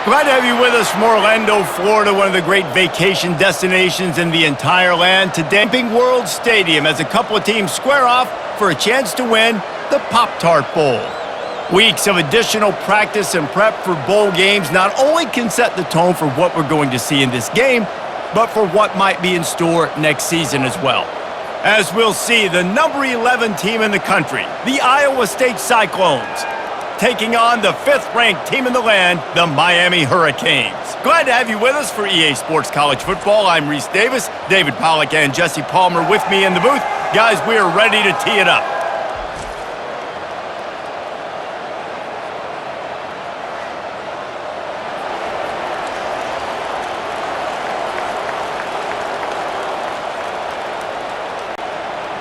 Glad to have you with us from Orlando, Florida, one of the great vacation destinations in the entire land. Today, Camping World Stadium as a couple of teams square off for a chance to win the Pop-Tart Bowl. Weeks of additional practice and prep for bowl games not only can set the tone for what we're going to see in this game, but for what might be in store next season as well. As we'll see, the number 11 team in the country, the Iowa State Cyclones, taking on the 5th-ranked team in the land, the Miami Hurricanes. Glad to have you with us for EA Sports College Football. I'm Reese Davis, David Pollack, and Jesse Palmer with me in the booth. Guys, we are ready to tee it up.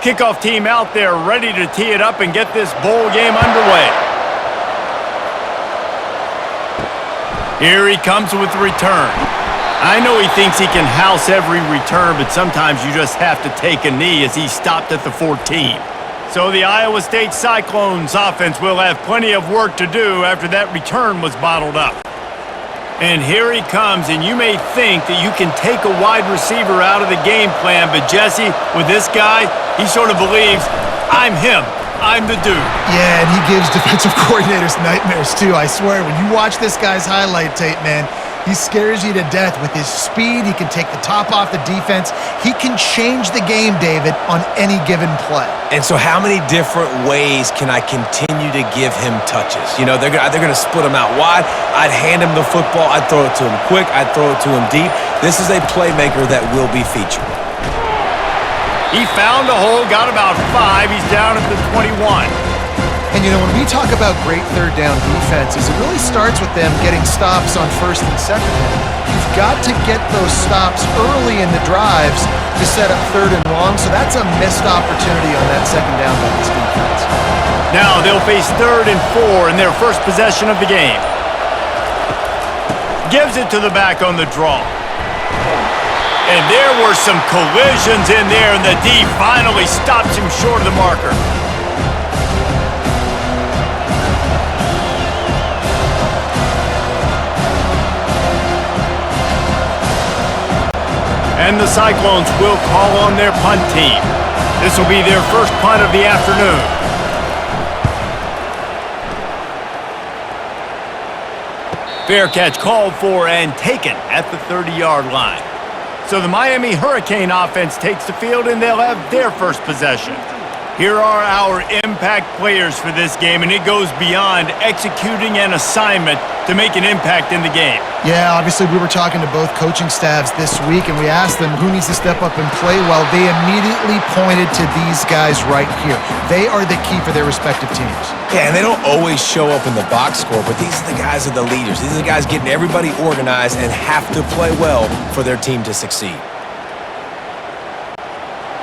Kickoff team out there ready to tee it up and get this bowl game underway. Here he comes with the return. I know he thinks he can house every return, but sometimes you just have to take a knee as he stopped at the 14. So the Iowa State Cyclones offense will have plenty of work to do after that return was bottled up. And here he comes, and you may think that you can take a wide receiver out of the game plan, but Jesse, with this guy, he sort of believes, I'm him. I'm the dude. Yeah, and he gives defensive coordinators nightmares, too. I swear, when you watch this guy's highlight tape, man, he scares you to death with his speed. He can take the top off the defense. He can change the game, David, on any given play. And so how many different ways can I continue to give him touches? You know, they're going to split him out wide. I'd hand him the football. I'd throw it to him quick. I'd throw it to him deep. This is a playmaker that will be featured. He found a hole, got about 5. He's down at the 21. And, you know, when we talk about great third down defenses, it really starts with them getting stops on first and second down. You've got to get those stops early in the drives to set up third and long, so that's a missed opportunity on that second down by this defense. Now they'll face 3rd and 4 in their first possession of the game. Gives it to the back on the draw. And there were some collisions in there, and the D finally stops him short of the marker. And the Cyclones will call on their punt team. This will be their first punt of the afternoon. Fair catch called for and taken at the 30-yard line. So the Miami Hurricane offense takes the field, and they'll have their first possession. Here are our impact players for this game, and it goes beyond executing an assignment to make an impact in the game. Yeah, obviously we were talking to both coaching staffs this week, and we asked them who needs to step up and play well. They immediately pointed to these guys right here. They are the key for their respective teams. Yeah, and they don't always show up in the box score, but these are the guys that are the leaders. These are the guys getting everybody organized and have to play well for their team to succeed.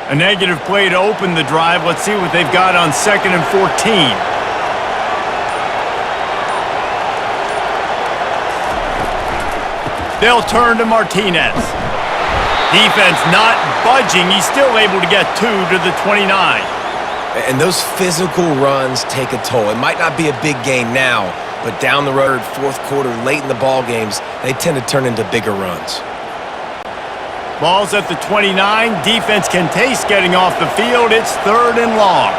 A negative play to open the drive. Let's see what they've got on 2nd and 14. They'll turn to Martinez. Defense not budging. He's still able to get 2 to the 29. And those physical runs take a toll. It might not be a big gain now, but down the road, 4th quarter, late in the ball games, they tend to turn into bigger runs. Ball's at the 29. Defense can taste getting off the field. It's 3rd and long.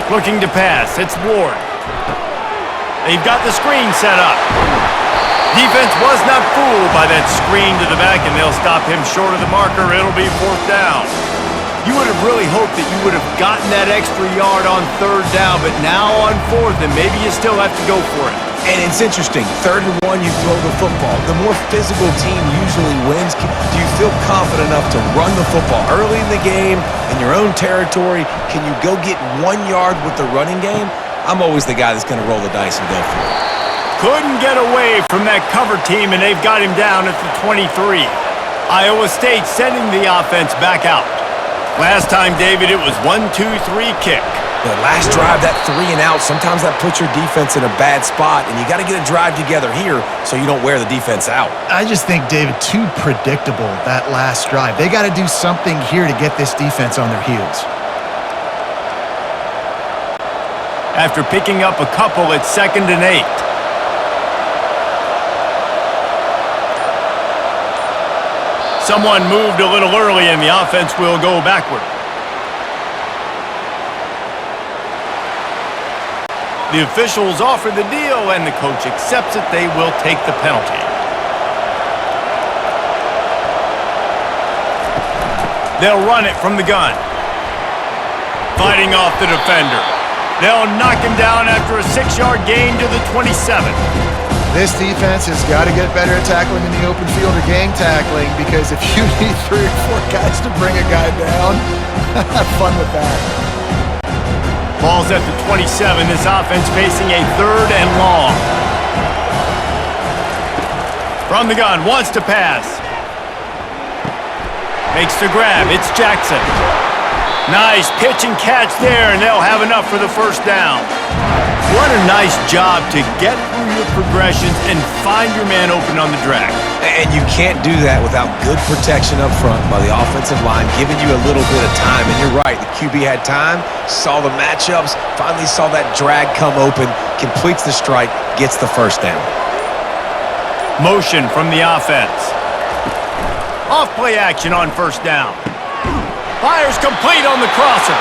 Looking to pass. It's Ward. They've got the screen set up. Defense was not fooled by that screen to the back, and they'll stop him short of the marker. It'll be 4th down. You would have really hoped that you would have gotten that extra yard on 3rd down, but now on 4th, and maybe you still have to go for it. And it's interesting. 3rd and 1, you throw the football. The more physical team usually wins. Do you feel confident enough to run the football early in the game, in your own territory? Can you go get 1 yard with the running game? I'm always the guy that's going to roll the dice and go for it. Couldn't get away from that cover team, and they've got him down at the 23. Iowa State sending the offense back out. Last time, David, it was 1-2-3 kick. The last drive, that 3 and out, sometimes that puts your defense in a bad spot, and you got to get a drive together here so you don't wear the defense out. I just think, David, too predictable, that last drive. They got to do something here to get this defense on their heels. After picking up a couple, it's 2nd and 8. Someone moved a little early and the offense will go backward. The officials offer the deal and the coach accepts it. They will take the penalty. They'll run it from the gun. Fighting off the defender. They'll knock him down after a 6-yard gain to the 27. This defense has got to get better at tackling in the open field or gang tackling, because if you need 3 or 4 guys to bring a guy down, have fun with that. Ball's at the 27. This offense facing a 3rd and long. From the gun, wants to pass. Makes the grab. It's Jackson. Nice pitch and catch there, and they'll have enough for the first down. What a nice job to get through your progressions and find your man open on the drag. And you can't do that without good protection up front by the offensive line, giving you a little bit of time. And you're right, the QB had time, saw the matchups, finally saw that drag come open, completes the strike, gets the first down. Motion from the offense. Off play action on first down. Fires complete on the crosser.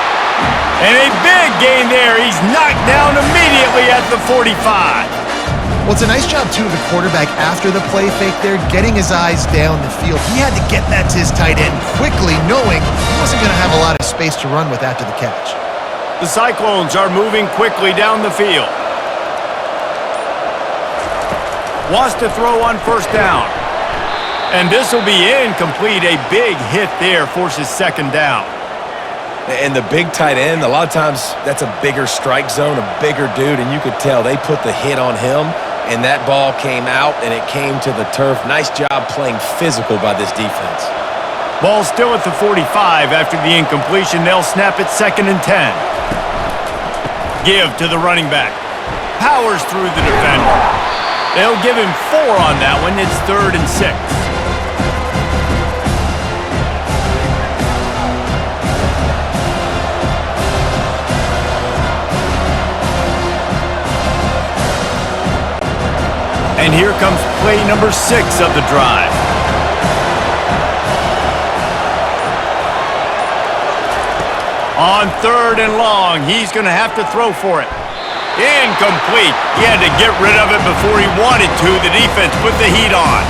And a big gain there. He's knocked down immediately at the 45. Well, it's a nice job, too, of the quarterback after the play fake there, getting his eyes down the field. He had to get that to his tight end quickly, knowing he wasn't going to have a lot of space to run with after the catch. The Cyclones are moving quickly down the field. Wants to throw on first down. And this will be incomplete. A big hit there forces second down. And the big tight end, a lot of times that's a bigger strike zone, a bigger dude, and you could tell they put the hit on him, and that ball came out, and it came to the turf. Nice job playing physical by this defense. Ball still at the 45 after the incompletion. They'll snap it 2nd and 10. Give to the running back. Powers through the defender. They'll give him 4 on that one. It's 3rd and 6. And here comes play number 6 of the drive. On 3rd and long, he's going to have to throw for it. Incomplete. He had to get rid of it before he wanted to. The defense put the heat on.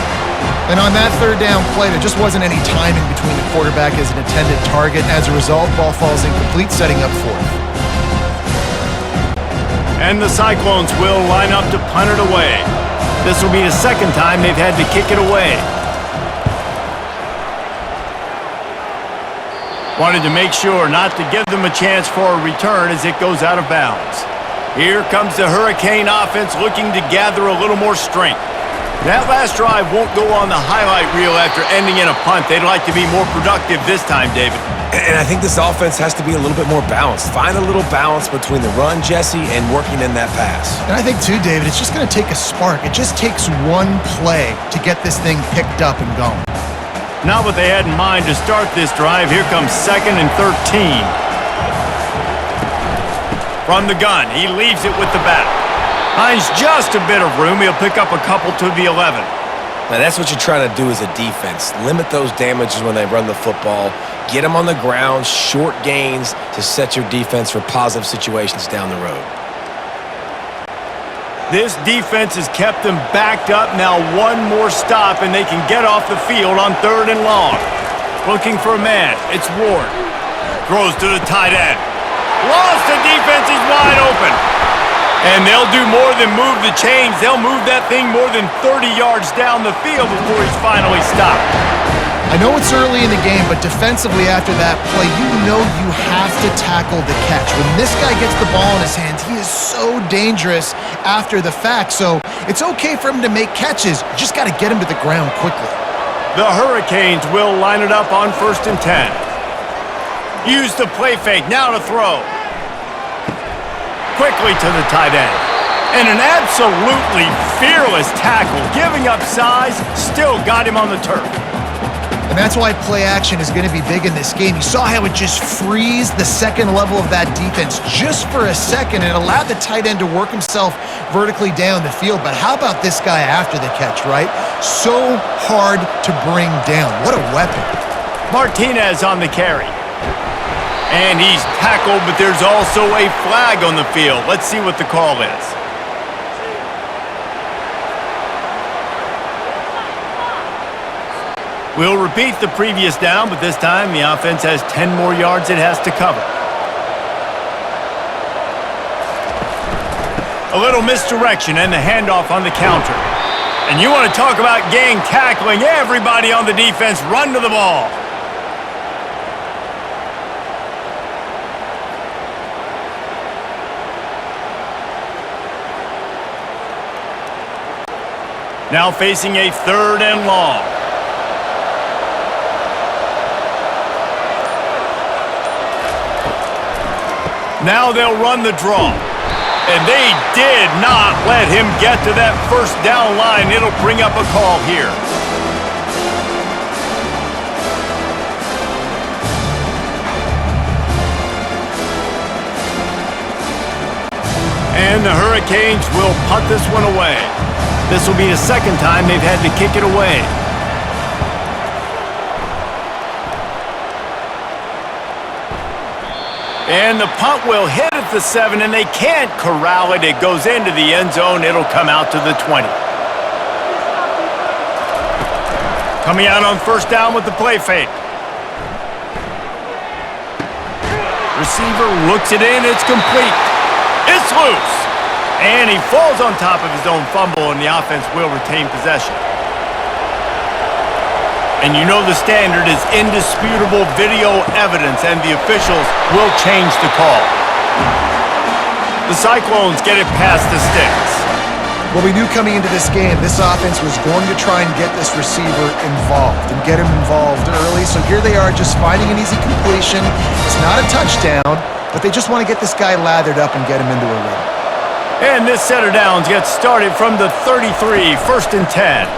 And on that 3rd down play, there just wasn't any timing between the quarterback as an intended target. As a result, ball falls incomplete, setting up 4th. And the Cyclones will line up to punt it away. This will be the 2nd time they've had to kick it away. Wanted to make sure not to give them a chance for a return as it goes out of bounds. Here comes the Hurricane offense looking to gather a little more strength. That last drive won't go on the highlight reel after ending in a punt. They'd like to be more productive this time, David. And I think this offense has to be a little bit more balanced. Find a little balance between the run, Jesse, and working in that pass. And I think, too, David, it's just going to take a spark. It just takes one play to get this thing picked up and going. Not what they had in mind to start this drive. Here comes 2nd and 13. From the gun, he leaves it with the back. Finds just a bit of room. He'll pick up a couple to the 11. Now, that's what you're trying to do as a defense. Limit those damages when they run the football. Get them on the ground, short gains to set your defense for positive situations down the road. This defense has kept them backed up. Now one more stop, and they can get off the field on 3rd and long. Looking for a man. It's Ward. Throws to the tight end. Lost. The defense is wide open. And they'll do more than move the chains. They'll move that thing more than 30 yards down the field before he's finally stopped. I know it's early in the game, but defensively after that play, you know you have to tackle the catch. When this guy gets the ball in his hands, he is so dangerous after the fact. So it's okay for him to make catches. You just got to get him to the ground quickly. The Hurricanes will line it up on 1st and 10. Use the play fake. Now to throw. Quickly to the tight end. And an absolutely fearless tackle. Giving up size, still got him on the turf. And that's why play action is going to be big in this game. You saw how it just frees the second level of that defense just for a second and allowed the tight end to work himself vertically down the field. But how about this guy after the catch, right? So hard to bring down. What a weapon. Martinez on the carry. And he's tackled, but there's also a flag on the field. Let's see what the call is. We'll repeat the previous down, but this time the offense has 10 more yards it has to cover. A little misdirection and the handoff on the counter. And you want to talk about gang tackling. Everybody on the defense run to the ball. Now facing a 3rd and long. Now they'll run the draw. And they did not let him get to that first down line. It'll bring up a call here. And the Hurricanes will punt this one away. This will be the second time they've had to kick it away. And the punt will hit at the 7, and they can't corral it. It goes into the end zone. It'll come out to the 20. Coming out on first down with the play fake. Receiver looks it in. It's complete. It's loose. And he falls on top of his own fumble, and the offense will retain possession. And you know the standard is indisputable video evidence, and the officials will change the call. The Cyclones get it past the sticks. Well, we knew coming into this game, this offense was going to try and get this receiver involved and get him involved early. So here they are just finding an easy completion. It's not a touchdown, but they just want to get this guy lathered up and get him into a rhythm. And this set of downs gets started from the 33, 1st and 10.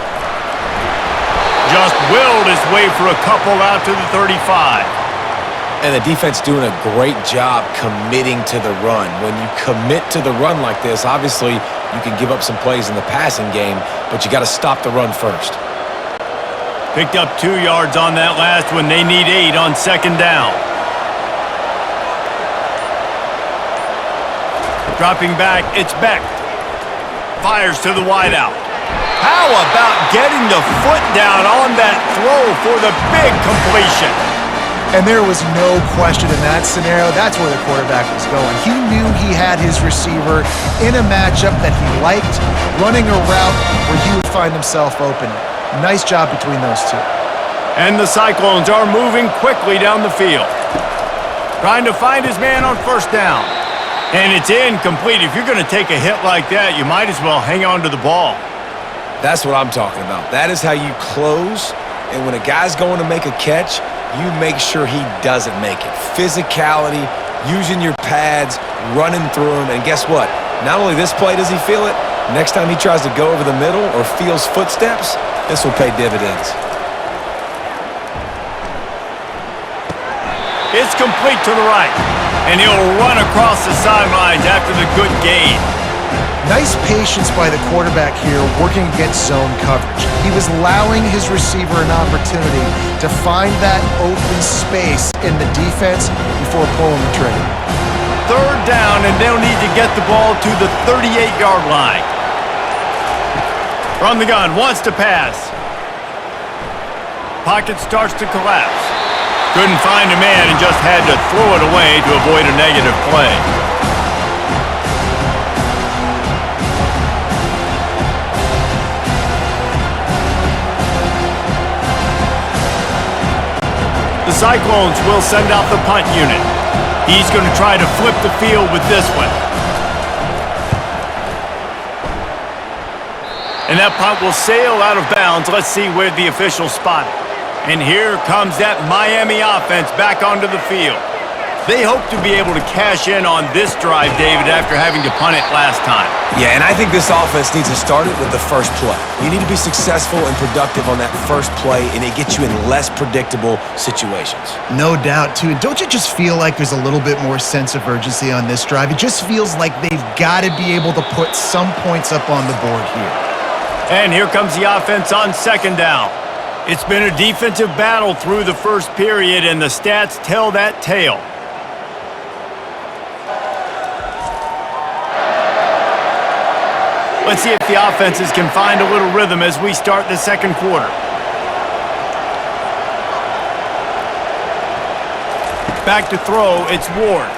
Just willed his way for a couple out to the 35. And the defense doing a great job committing to the run. When you commit to the run like this, obviously you can give up some plays in the passing game, but you got to stop the run first. Picked up 2 yards on that last one. They need 8 on 2nd down. Dropping back, it's Beck. Fires to the wideout. How about getting the foot down on that throw for the big completion? And there was no question in that scenario. That's where the quarterback was going. He knew he had his receiver in a matchup that he liked, running a route where he would find himself open. Nice job between those two. And the Cyclones are moving quickly down the field. Trying to find his man on first down. And it's incomplete. If you're going to take a hit like that, you might as well hang on to the ball. That's what I'm talking about. That is how you close, and when a guy's going to make a catch, you make sure he doesn't make it. Physicality, using your pads, running through him, and guess what? Not only this play does he feel it, next time he tries to go over the middle or feels footsteps, this will pay dividends. It's complete to the right, and he'll run across the sidelines after the good gain. Nice patience by the quarterback here working against zone coverage. He was allowing his receiver an opportunity to find that open space in the defense before pulling the trigger. 3rd down, and they'll need to get the ball to the 38-yard line. From the gun, wants to pass. Pocket starts to collapse. Couldn't find a man and just had to throw it away to avoid a negative play. The Cyclones will send out the punt unit. He's going to try to flip the field with this one. And that punt will sail out of bounds. Let's see where the officials spot it. And here comes that Miami offense back onto the field. They hope to be able to cash in on this drive, David, after having to punt it last time. Yeah, and I think this offense needs to start it with the first play. You need to be successful and productive on that first play, and it gets you in less predictable situations. No doubt, too. And don't you just feel like there's a little bit more sense of urgency on this drive? It just feels like they've got to be able to put some points up on the board here. And here comes the offense on second down. It's been a defensive battle through the first period, and the stats tell that tale. Let's see if the offenses can find a little rhythm as we start the second quarter. Back to throw, it's Ward.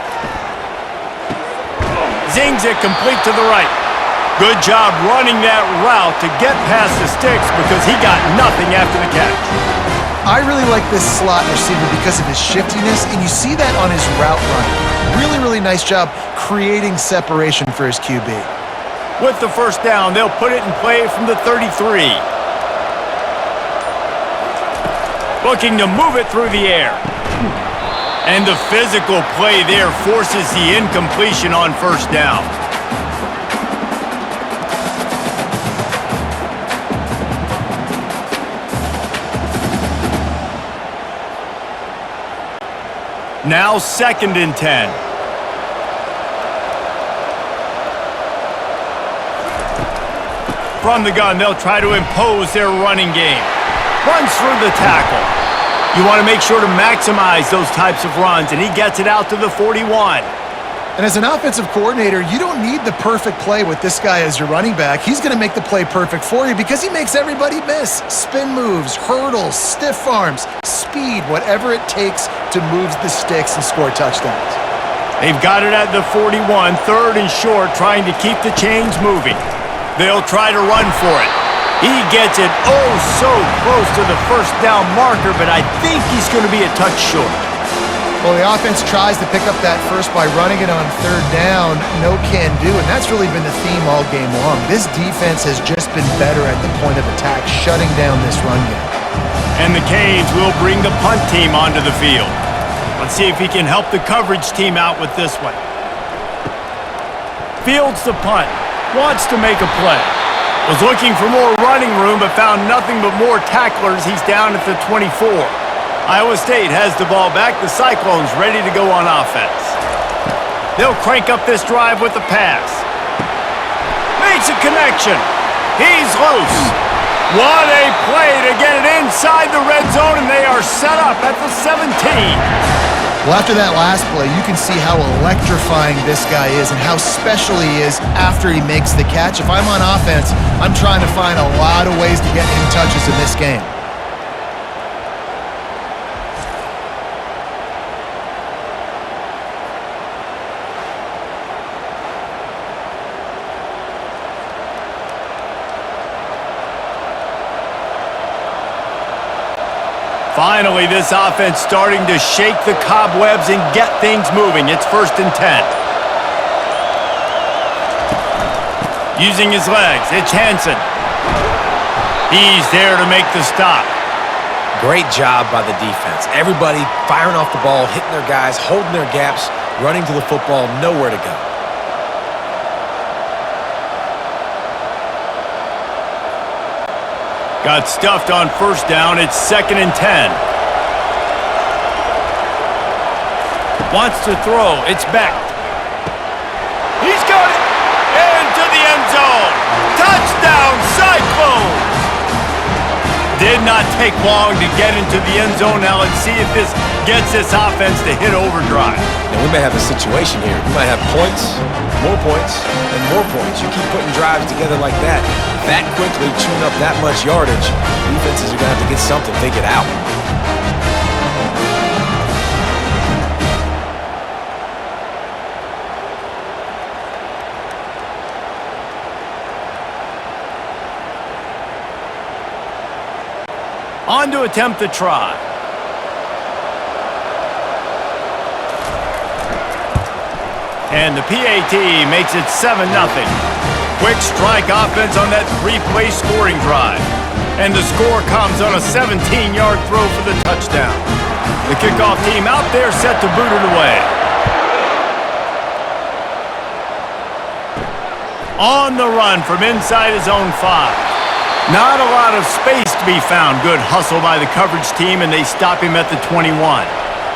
Zings it complete to the right. Good job running that route to get past the sticks because he got nothing after the catch. I really like this slot receiver because of his shiftiness, and you see that on his route running. Really, really nice job creating separation for his QB. With the first down, they'll put it in play from the 33. Looking to move it through the air. And the physical play there forces the incompletion on first down. Now 2nd and 10. From the gun, they'll try to impose their running game. Runs through the tackle. You want to make sure to maximize those types of runs, and he gets it out to the 41. And as an offensive coordinator, you don't need the perfect play with this guy as your running back. He's going to make the play perfect for you because he makes everybody miss. Spin moves, hurdles, stiff arms, speed, whatever it takes to move the sticks and score touchdowns. They've got it at the 41, 3rd and short, trying to keep the chains moving. They'll try to run for it. He gets it oh so close to the first down marker, but I think he's going to be a touch short. Well, the offense tries to pick up that first by running it on 3rd down. No can do, and that's really been the theme all game long. This defense has just been better at the point of attack, shutting down this run game. And the Canes will bring the punt team onto the field. Let's see if he can help the coverage team out with this one. Fields the punt. Wants to make a play. Was looking for more running room, but found nothing but more tacklers. He's down at the 24. Iowa State has the ball back. The Cyclones ready to go on offense. They'll crank up this drive with the pass. Makes a connection. He's loose. What a play to get it inside the red zone, and they are set up at the 17. Well, after that last play, you can see how electrifying this guy is and how special he is after he makes the catch. If I'm on offense, I'm trying to find a lot of ways to get him touches in this game. Finally, this offense starting to shake the cobwebs and get things moving. It's 1st and 10. Using his legs, it's Hansen. He's there to make the stop. Great job by the defense. Everybody firing off the ball, hitting their guys, holding their gaps, running to the football, nowhere to go. Got stuffed on first down. It's 2nd and 10. Wants to throw. It's Beck. He's got it into the end zone. Touchdown, Cyclones! Did not take long to get into the end zone. Now let's see if this gets this offense to hit overdrive. Now we may have a situation here. We might have points, and more points. You keep putting drives together like that quickly, chewing up that much yardage, defenses are going to have to get something figured out. On to attempt the try. And the PAT makes it 7-0. Quick strike offense on that 3-play scoring drive. And the score comes on a 17-yard throw for the touchdown. The kickoff team out there set to boot it away. On the run from inside his own 5. Not a lot of space to be found. Good hustle by the coverage team, and they stop him at the 21.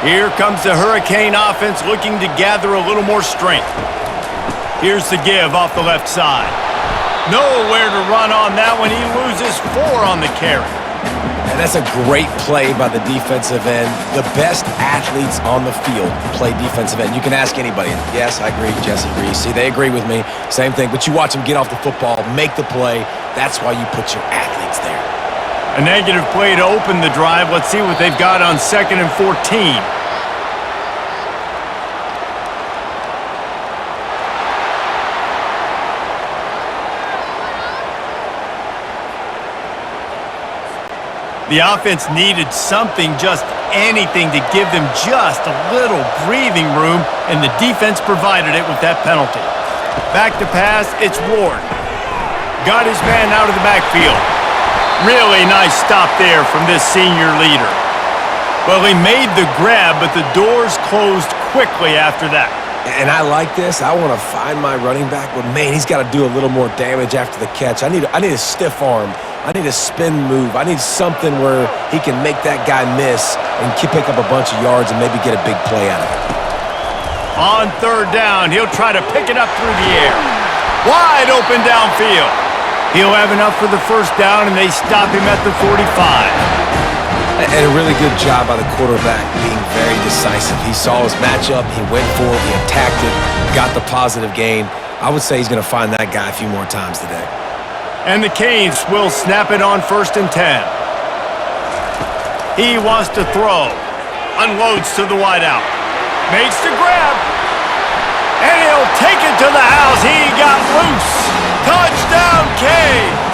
Here comes the Hurricane offense looking to gather a little more strength. Here's the give off the left side. Nowhere to run on that one. He loses 4 on the carry. And that's a great play by the defensive end. The best athletes on the field play defensive end. You can ask anybody. Yes, I agree. Jesse agrees. See, they agree with me. Same thing. But you watch them get off the football, make the play. That's why you put your athletes there. A negative play to open the drive. Let's see what they've got on 2nd and 14. The offense needed something, just anything, to give them just a little breathing room, and the defense provided it with that penalty. Back to pass, it's Ward. Got his man out of the backfield. Really nice stop there from this senior leader. Well, he made the grab, but the doors closed quickly after that. And I like this. I want to find my running back, but man, he's got to do a little more damage after the catch. I need a stiff arm. I need a spin move. I need something where he can make that guy miss and pick up a bunch of yards and maybe get a big play out of it. On 3rd down, he'll try to pick it up through the air. Wide open downfield. He'll have enough for the 1st down, and they stop him at the 45. And a really good job by the quarterback being very decisive. He saw his matchup, he went for it, he attacked it, got the positive gain. I would say he's going to find that guy a few more times today. And the Canes will snap it on 1st and 10. He wants to throw. Unloads to the wideout. Makes the grab. And he'll take it to the house. He got loose. Touchdown, Canes!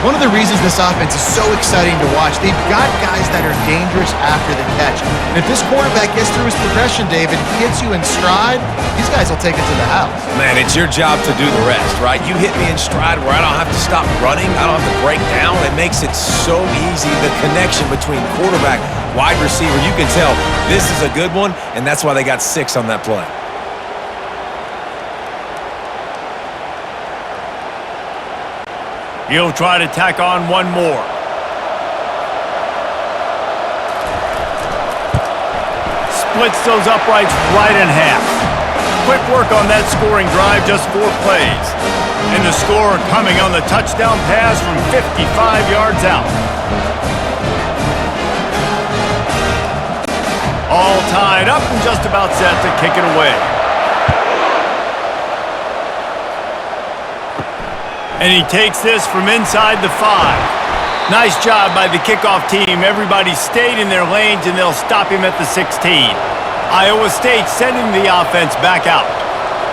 One of the reasons this offense is so exciting to watch, they've got guys that are dangerous after the catch. And if this quarterback gets through his progression, David, he hits you in stride, these guys will take it to the house. Man, it's your job to do the rest, right? You hit me in stride where I don't have to stop running, I don't have to break down. It makes it so easy, the connection between quarterback, wide receiver. You can tell this is a good one, and that's why they got 6 on that play. He'll try to tack on one more. Splits those uprights right in half. Quick work on that scoring drive, just 4 plays. And the score coming on the touchdown pass from 55 yards out. All tied up and just about set to kick it away. And he takes this from inside the 5. Nice job by the kickoff team. Everybody stayed in their lanes, and they'll stop him at the 16. Iowa State sending the offense back out.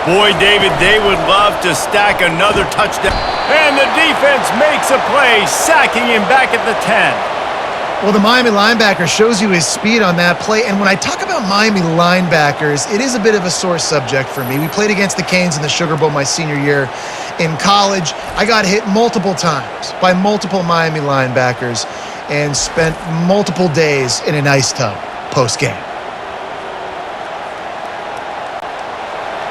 Boy, David, they would love to stack another touchdown. And the defense makes a play, sacking him back at the 10. Well, the Miami linebacker shows you his speed on that play. And when I talk about Miami linebackers, it is a bit of a sore subject for me. We played against the Canes in the Sugar Bowl my senior year in college. I got hit multiple times by multiple Miami linebackers and spent multiple days in an ice tub post-game.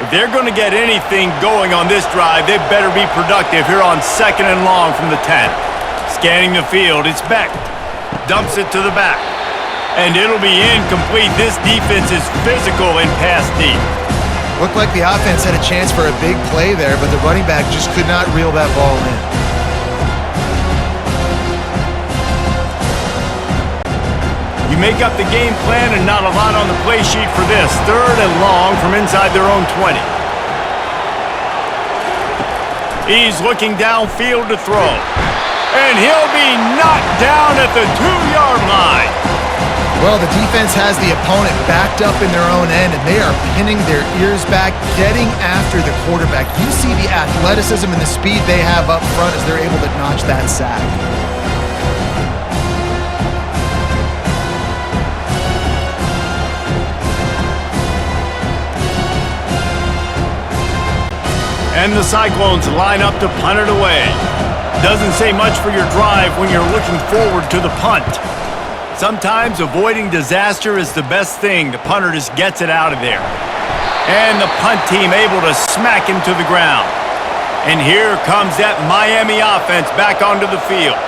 If they're going to get anything going on this drive, they better be productive here on 2nd and long from the 10. Scanning the field, it's Beck. Dumps it to the back. And it'll be incomplete. This defense is physical and pass deep. Looked like the offense had a chance for a big play there, but the running back just could not reel that ball in. You make up the game plan and not a lot on the play sheet for this. 3rd and long from inside their own 20. He's looking downfield to throw. And he'll be knocked down at the 2-yard line. Well, the defense has the opponent backed up in their own end, and they are pinning their ears back, getting after the quarterback. You see the athleticism and the speed they have up front as they're able to notch that sack. And the Cyclones line up to punt it away. Doesn't say much for your drive when you're looking forward to the punt. Sometimes avoiding disaster is the best thing. The punter just gets it out of there. And the punt team able to smack him to the ground. And here comes that Miami offense back onto the field.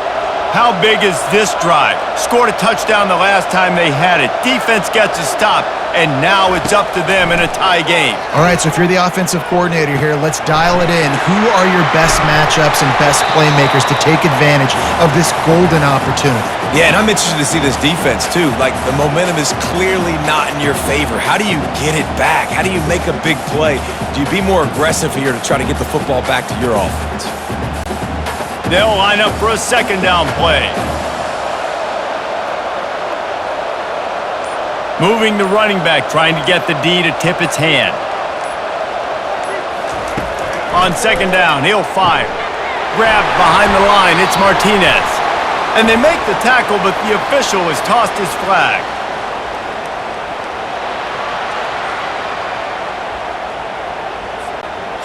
How big is this drive? Scored a touchdown the last time they had it. Defense gets a stop, and now it's up to them in a tie game. All right, so if you're the offensive coordinator here, let's dial it in. Who are your best matchups and best playmakers to take advantage of this golden opportunity? Yeah, and I'm interested to see this defense, too. Like, the momentum is clearly not in your favor. How do you get it back? How do you make a big play? Do you be more aggressive here to try to get the football back to your offense? They'll line up for a second down play. Moving the running back, trying to get the D to tip its hand. On second down, he'll fire. Grabbed behind the line, it's Martinez. And they make the tackle, but the official has tossed his flag.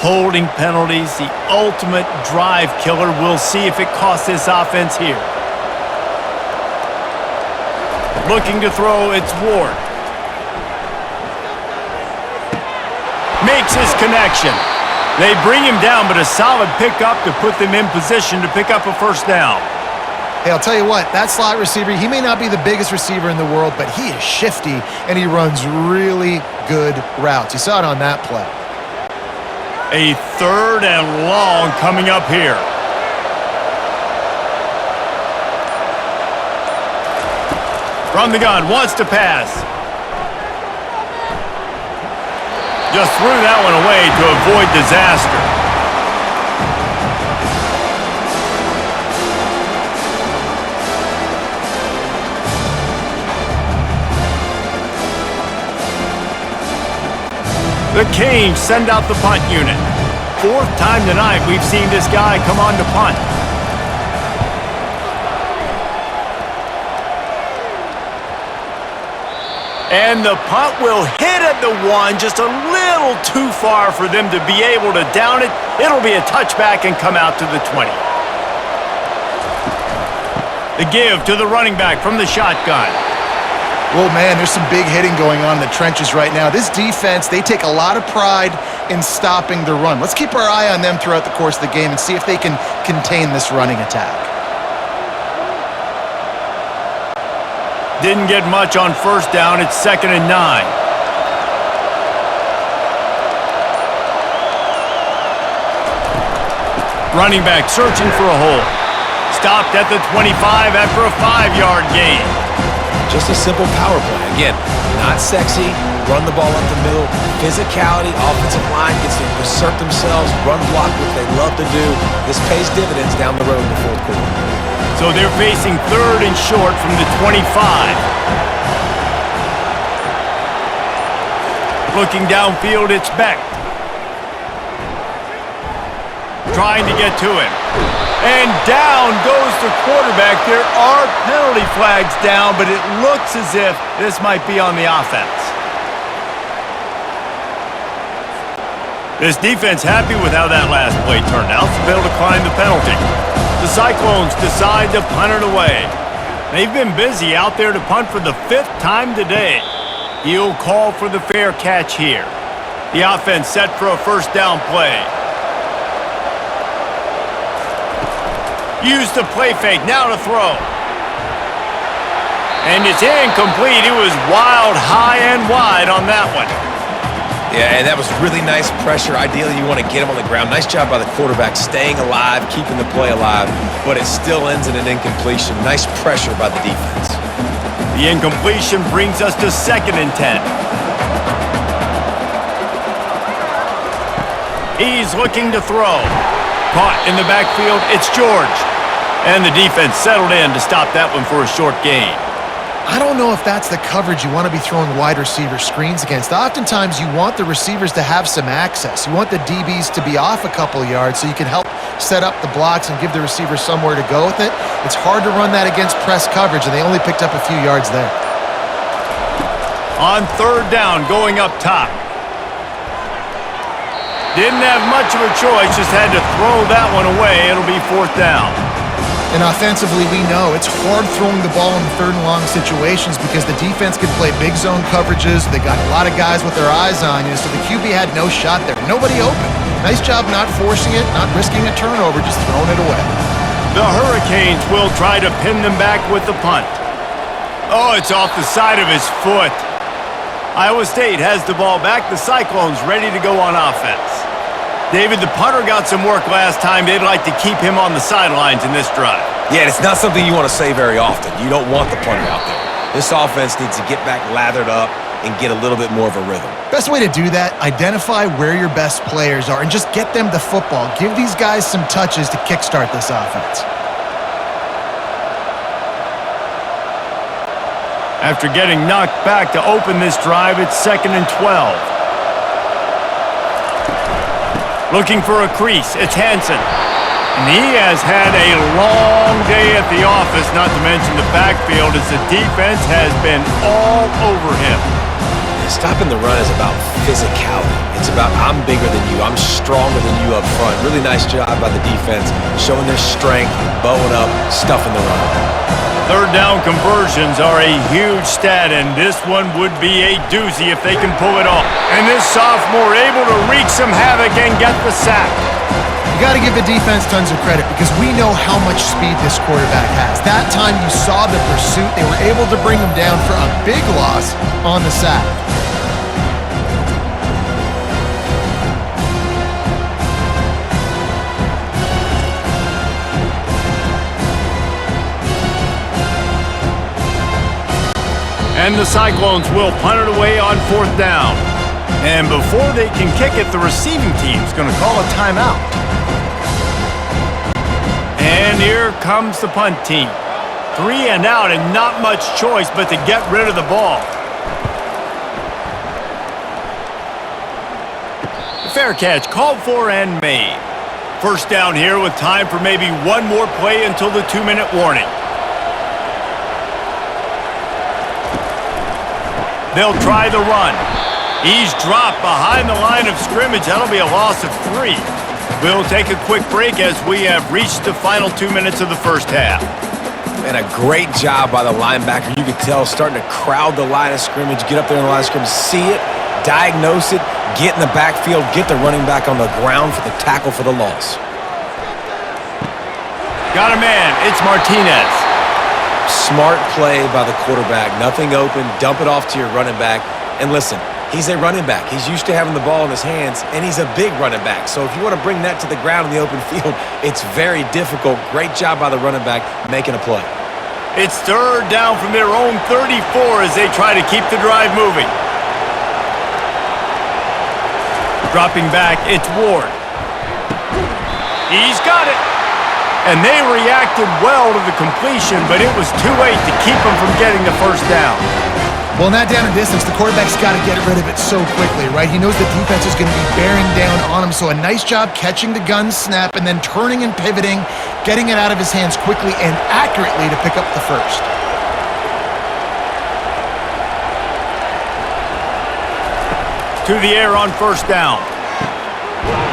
Holding penalties, the ultimate drive killer. We'll see if it costs this offense here. Looking to throw, it's Ward. Makes his connection. They bring him down, but a solid pickup to put them in position to pick up a first down. Hey, I'll tell you what, that slot receiver, he may not be the biggest receiver in the world, but he is shifty, and he runs really good routes. You saw it on that play. A third and long coming up here. From the gun, wants to pass. Just threw that one away to avoid disaster. The Canes send out the punt unit. Fourth time tonight we've seen this guy come on to punt. And the punt will hit at the one, just a little too far for them to be able to down it. It'll be a touchback and come out to the 20. The give to the running back from the shotgun. Well, man, there's some big hitting going on in the trenches right now. This defense, they take a lot of pride in stopping the run. Let's keep our eye on them throughout the course of the game and see if they can contain this running attack. Didn't get much on first down. It's 2nd and 9. Running back searching for a hole. Stopped at the 25 after a 5-yard gain. Just a simple power play. Again, not sexy, run the ball up the middle, physicality, offensive line gets to assert themselves, run block, which they love to do. This pays dividends down the road in the fourth quarter. So they're facing 3rd and short from the 25. Looking downfield, it's Beck. Trying to get to him. And down goes the quarterback. There are penalty flags down, but it looks as if this might be on the offense. This defense happy with how that last play turned out, so they'll decline the penalty. The Cyclones decide to punt it away. They've been busy out there to punt for the 5th time today. He'll call for the fair catch here. The offense set for a first down play. Use the play fake, now to throw. And it's incomplete. It was wild, high and wide on that one. Yeah, and that was really nice pressure. Ideally, you want to get him on the ground. Nice job by the quarterback staying alive, keeping the play alive, but it still ends in an incompletion. Nice pressure by the defense. The incompletion brings us to 2nd and 10. He's looking to throw. Caught in the backfield, it's George. And the defense settled in to stop that one for a short gain. I don't know if that's the coverage you want to be throwing wide receiver screens against. Oftentimes, you want the receivers to have some access. You want the DBs to be off a couple yards so you can help set up the blocks and give the receiver somewhere to go with it. It's hard to run that against press coverage, and they only picked up a few yards there. On 3rd down, going up top. Didn't have much of a choice, just had to throw that one away. It'll be 4th down. And offensively, we know it's hard throwing the ball in third and long situations because the defense can play big zone coverages. They got a lot of guys with their eyes on you, so the QB had no shot there. Nobody open. Nice job not forcing it, not risking a turnover, just throwing it away. The Hurricanes will try to pin them back with the punt. Oh, it's off the side of his foot. Iowa State has the ball back. The Cyclones ready to go on offense. David, the punter got some work last time. They'd like to keep him on the sidelines in this drive. Yeah, it's not something you want to say very often. You don't want the punter out there. This offense needs to get back lathered up and get a little bit more of a rhythm. Best way to do that, identify where your best players are and just get them the football. Give these guys some touches to kickstart this offense. After getting knocked back to open this drive, it's 2nd and 12. Looking for a crease, it's Hansen. And he has had a long day at the office, not to mention the backfield, as the defense has been all over him. Stopping the run is about physicality. It's about I'm bigger than you, I'm stronger than you up front. Really nice job by the defense, showing their strength, bowing up, stuffing the run. Third down conversions are a huge stat, and this one would be a doozy if they can pull it off. And this sophomore able to wreak some havoc and get the sack. You got to give the defense tons of credit because we know how much speed this quarterback has. That time you saw the pursuit. They were able to bring him down for a big loss on the sack. And the Cyclones will punt it away on 4th down. And before they can kick it, the receiving team's going to call a timeout. And here comes the punt team. 3 and out and not much choice but to get rid of the ball. Fair catch called for and made. First down here with time for maybe one more play until the 2-minute warning. They'll try the run. He's dropped behind the line of scrimmage. That'll be a loss of 3. We'll take a quick break as we have reached the final 2 minutes of the first half. And a great job by the linebacker. You could tell starting to crowd the line of scrimmage, get up there in the line of scrimmage, see it, diagnose it, get in the backfield, get the running back on the ground for the tackle for the loss. Got a man. It's Martinez. Smart play by the quarterback. Nothing open. Dump it off to your running back. And listen, he's a running back. He's used to having the ball in his hands, and he's a big running back. So if you want to bring that to the ground in the open field, it's very difficult. Great job by the running back making a play. It's 3rd down from their own 34 as they try to keep the drive moving. Dropping back, it's Ward. He's got it. And they reacted well to the completion, but it was too late to keep them from getting the first down. Well, in that down and distance, the quarterback's got to get rid of it so quickly, right? He knows the defense is going to be bearing down on him, so a nice job catching the gun snap and then turning and pivoting, getting it out of his hands quickly and accurately to pick up the first. To the air on 1st down.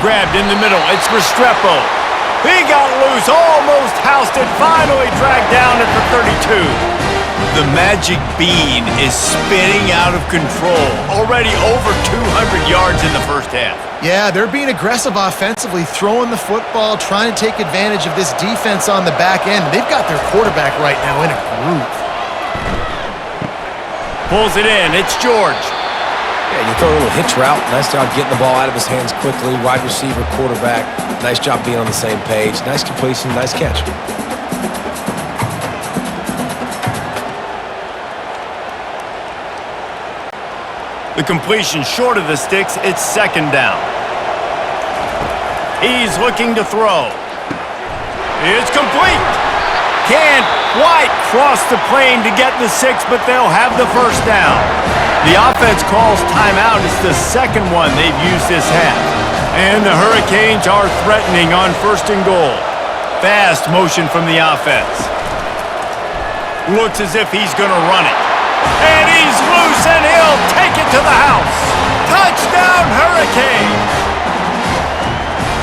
Grabbed in the middle, it's Restrepo. He got loose, almost housed it, finally dragged down at the 32. The magic bean is spinning out of control. Already over 200 yards in the first half. Yeah, they're being aggressive offensively, throwing the football, trying to take advantage of this defense on the back end. They've got their quarterback right now in a groove. Pulls it in, it's George. Yeah, you throw a little hitch route. Nice job getting the ball out of his hands quickly. Wide receiver, quarterback. Nice job being on the same page. Nice completion, nice catch. The completion short of the sticks, it's 2nd down. He's looking to throw. It's complete. Can't quite cross the plane to get the 6, but they'll have the first down. The offense calls timeout. It's the 2nd one they've used this half. And the Hurricanes are threatening on 1st and goal. Fast motion from the offense. Looks as if he's going to run it. And he's loose, and he'll take it to the house. Touchdown, Hurricanes!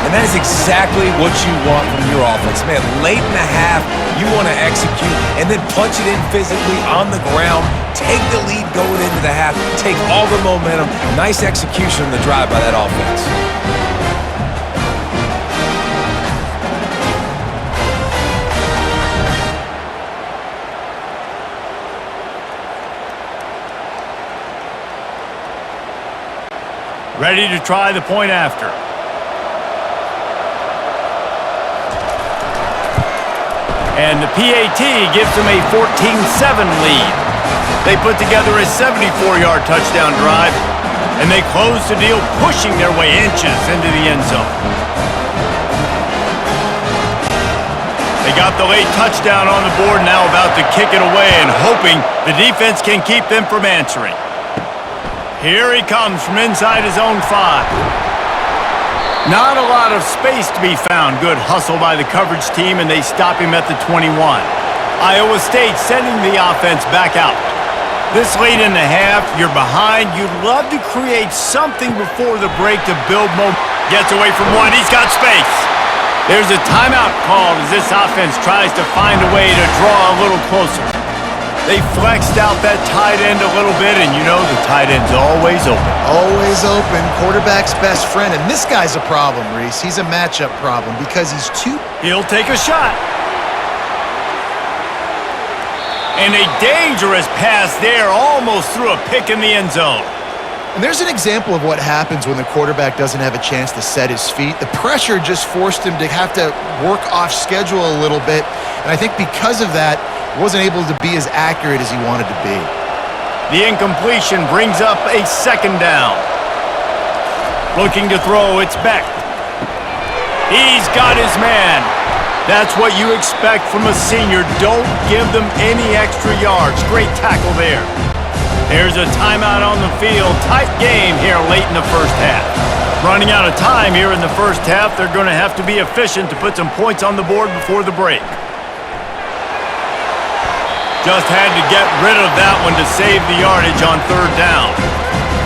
And that is exactly what you want from your offense. Man, late in the half, you want to execute and then punch it in physically on the ground, take the lead going into the half, take all the momentum. Nice execution on the drive by that offense. Ready to try the point after. And the PAT gives them a 14-7 lead. They put together a 74-yard touchdown drive, and they close the deal, pushing their way inches into the end zone. They got the late touchdown on the board, now about to kick it away and hoping the defense can keep them from answering. Here he comes from inside his own 5. Not a lot of space to be found. Good hustle by the coverage team, and they stop him at the 21. Iowa State sending the offense back out. This late in the half, you're behind. You'd love to create something before the break to build momentum. Gets away from one. He's got space. There's a timeout called as this offense tries to find a way to draw a little closer. They flexed out that tight end a little bit, and you know the tight end's always open. Always open. Quarterback's best friend. And this guy's a problem, Reese. He's a matchup problem because he's too... He'll take a shot. And a dangerous pass there, almost threw a pick in the end zone. And there's an example of what happens when the quarterback doesn't have a chance to set his feet. The pressure just forced him to have to work off schedule a little bit. And I think because of that, wasn't able to be as accurate as he wanted to be. The incompletion brings up a second down. Looking to throw, it's Beck. He's got his man. That's what you expect from a senior. Don't give them any extra yards. Great tackle there. There's a timeout on the field. Tight game here late in the first half. Running out of time here in the first half. They're going to have to be efficient to put some points on the board before the break. Just had to get rid of that one to save the yardage on third down.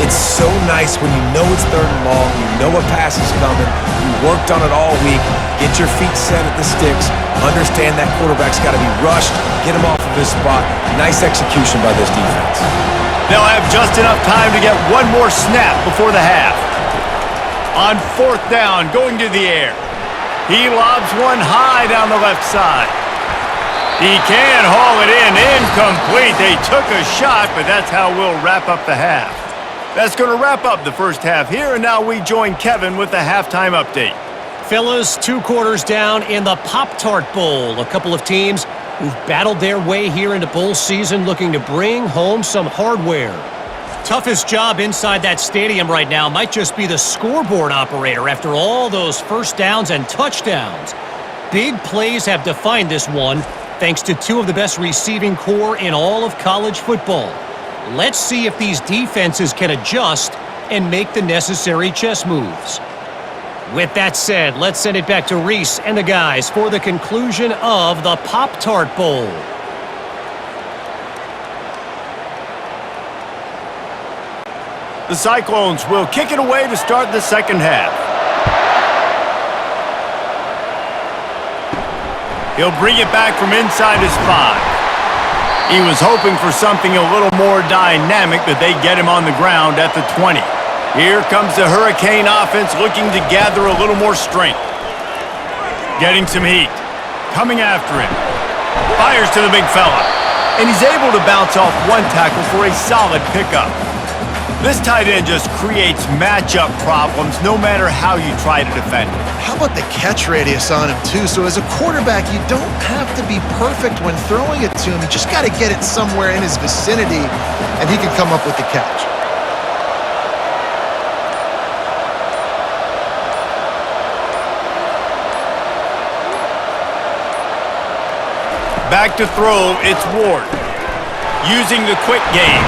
It's so nice when you know it's third and long, you know a pass is coming, you worked on it all week, get your feet set at the sticks, understand that quarterback's got to be rushed, get him off of his spot. Nice execution by this defense. They'll have just enough time to get one more snap before the half. On fourth down, going to the air. He lobs one high down the left side. He can haul it in. Incomplete. They took a shot, but that's how we'll wrap up the half. That's going to wrap up the first half here, and now we join Kevin with the halftime update. Fellas, 2 quarters down in the Pop-Tart Bowl. A couple of teams who've battled their way here into bowl season looking to bring home some hardware. Toughest job inside that stadium right now might just be the scoreboard operator after all those first downs and touchdowns. Big plays have defined this one, thanks to 2 of the best receiving core in all of college football. Let's see if these defenses can adjust and make the necessary chess moves. With that said, let's send it back to Reese and the guys for the conclusion of the Pop-Tart Bowl. The Cyclones will kick it away to start the second half. He'll bring it back from inside his 5. He was hoping for something a little more dynamic, but they get him on the ground at the 20. Here comes the Hurricane offense looking to gather a little more strength. Getting some heat. Coming after him. Fires to the big fella. And he's able to bounce off one tackle for a solid pickup. This tight end just creates matchup problems no matter how you try to defend him. How about the catch radius on him, too? So as a quarterback, you don't have to be perfect when throwing it to him. You just got to get it somewhere in his vicinity, and he can come up with the catch. Back to throw, it's Ward. Using the quick game.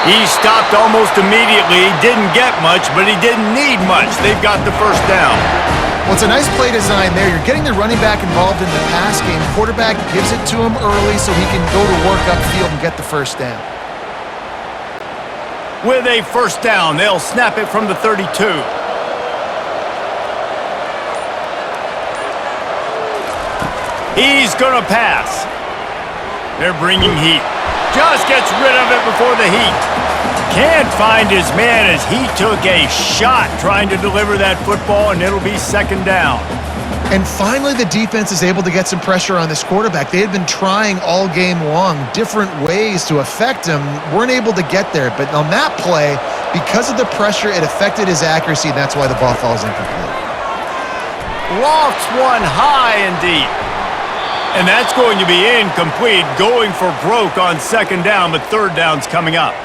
He stopped almost immediately. Didn't get much, but he didn't need much. They've got the first down. Well, it's a nice play design there. You're getting the running back involved in the pass game. Quarterback gives it to him early so he can go to work upfield and get the first down. With a first down, they'll snap it from the 32. He's going to pass. They're bringing heat. Just gets rid of it before the heat. Can't find his man as he took a shot trying to deliver that football, and it'll be second down. And finally, the defense is able to get some pressure on this quarterback. They had been trying all game long different ways to affect him, weren't able to get there. But on that play, because of the pressure, it affected his accuracy, and that's why the ball falls incomplete. Lofts one high and deep. And that's going to be incomplete, going for broke on second down, but third down's coming up.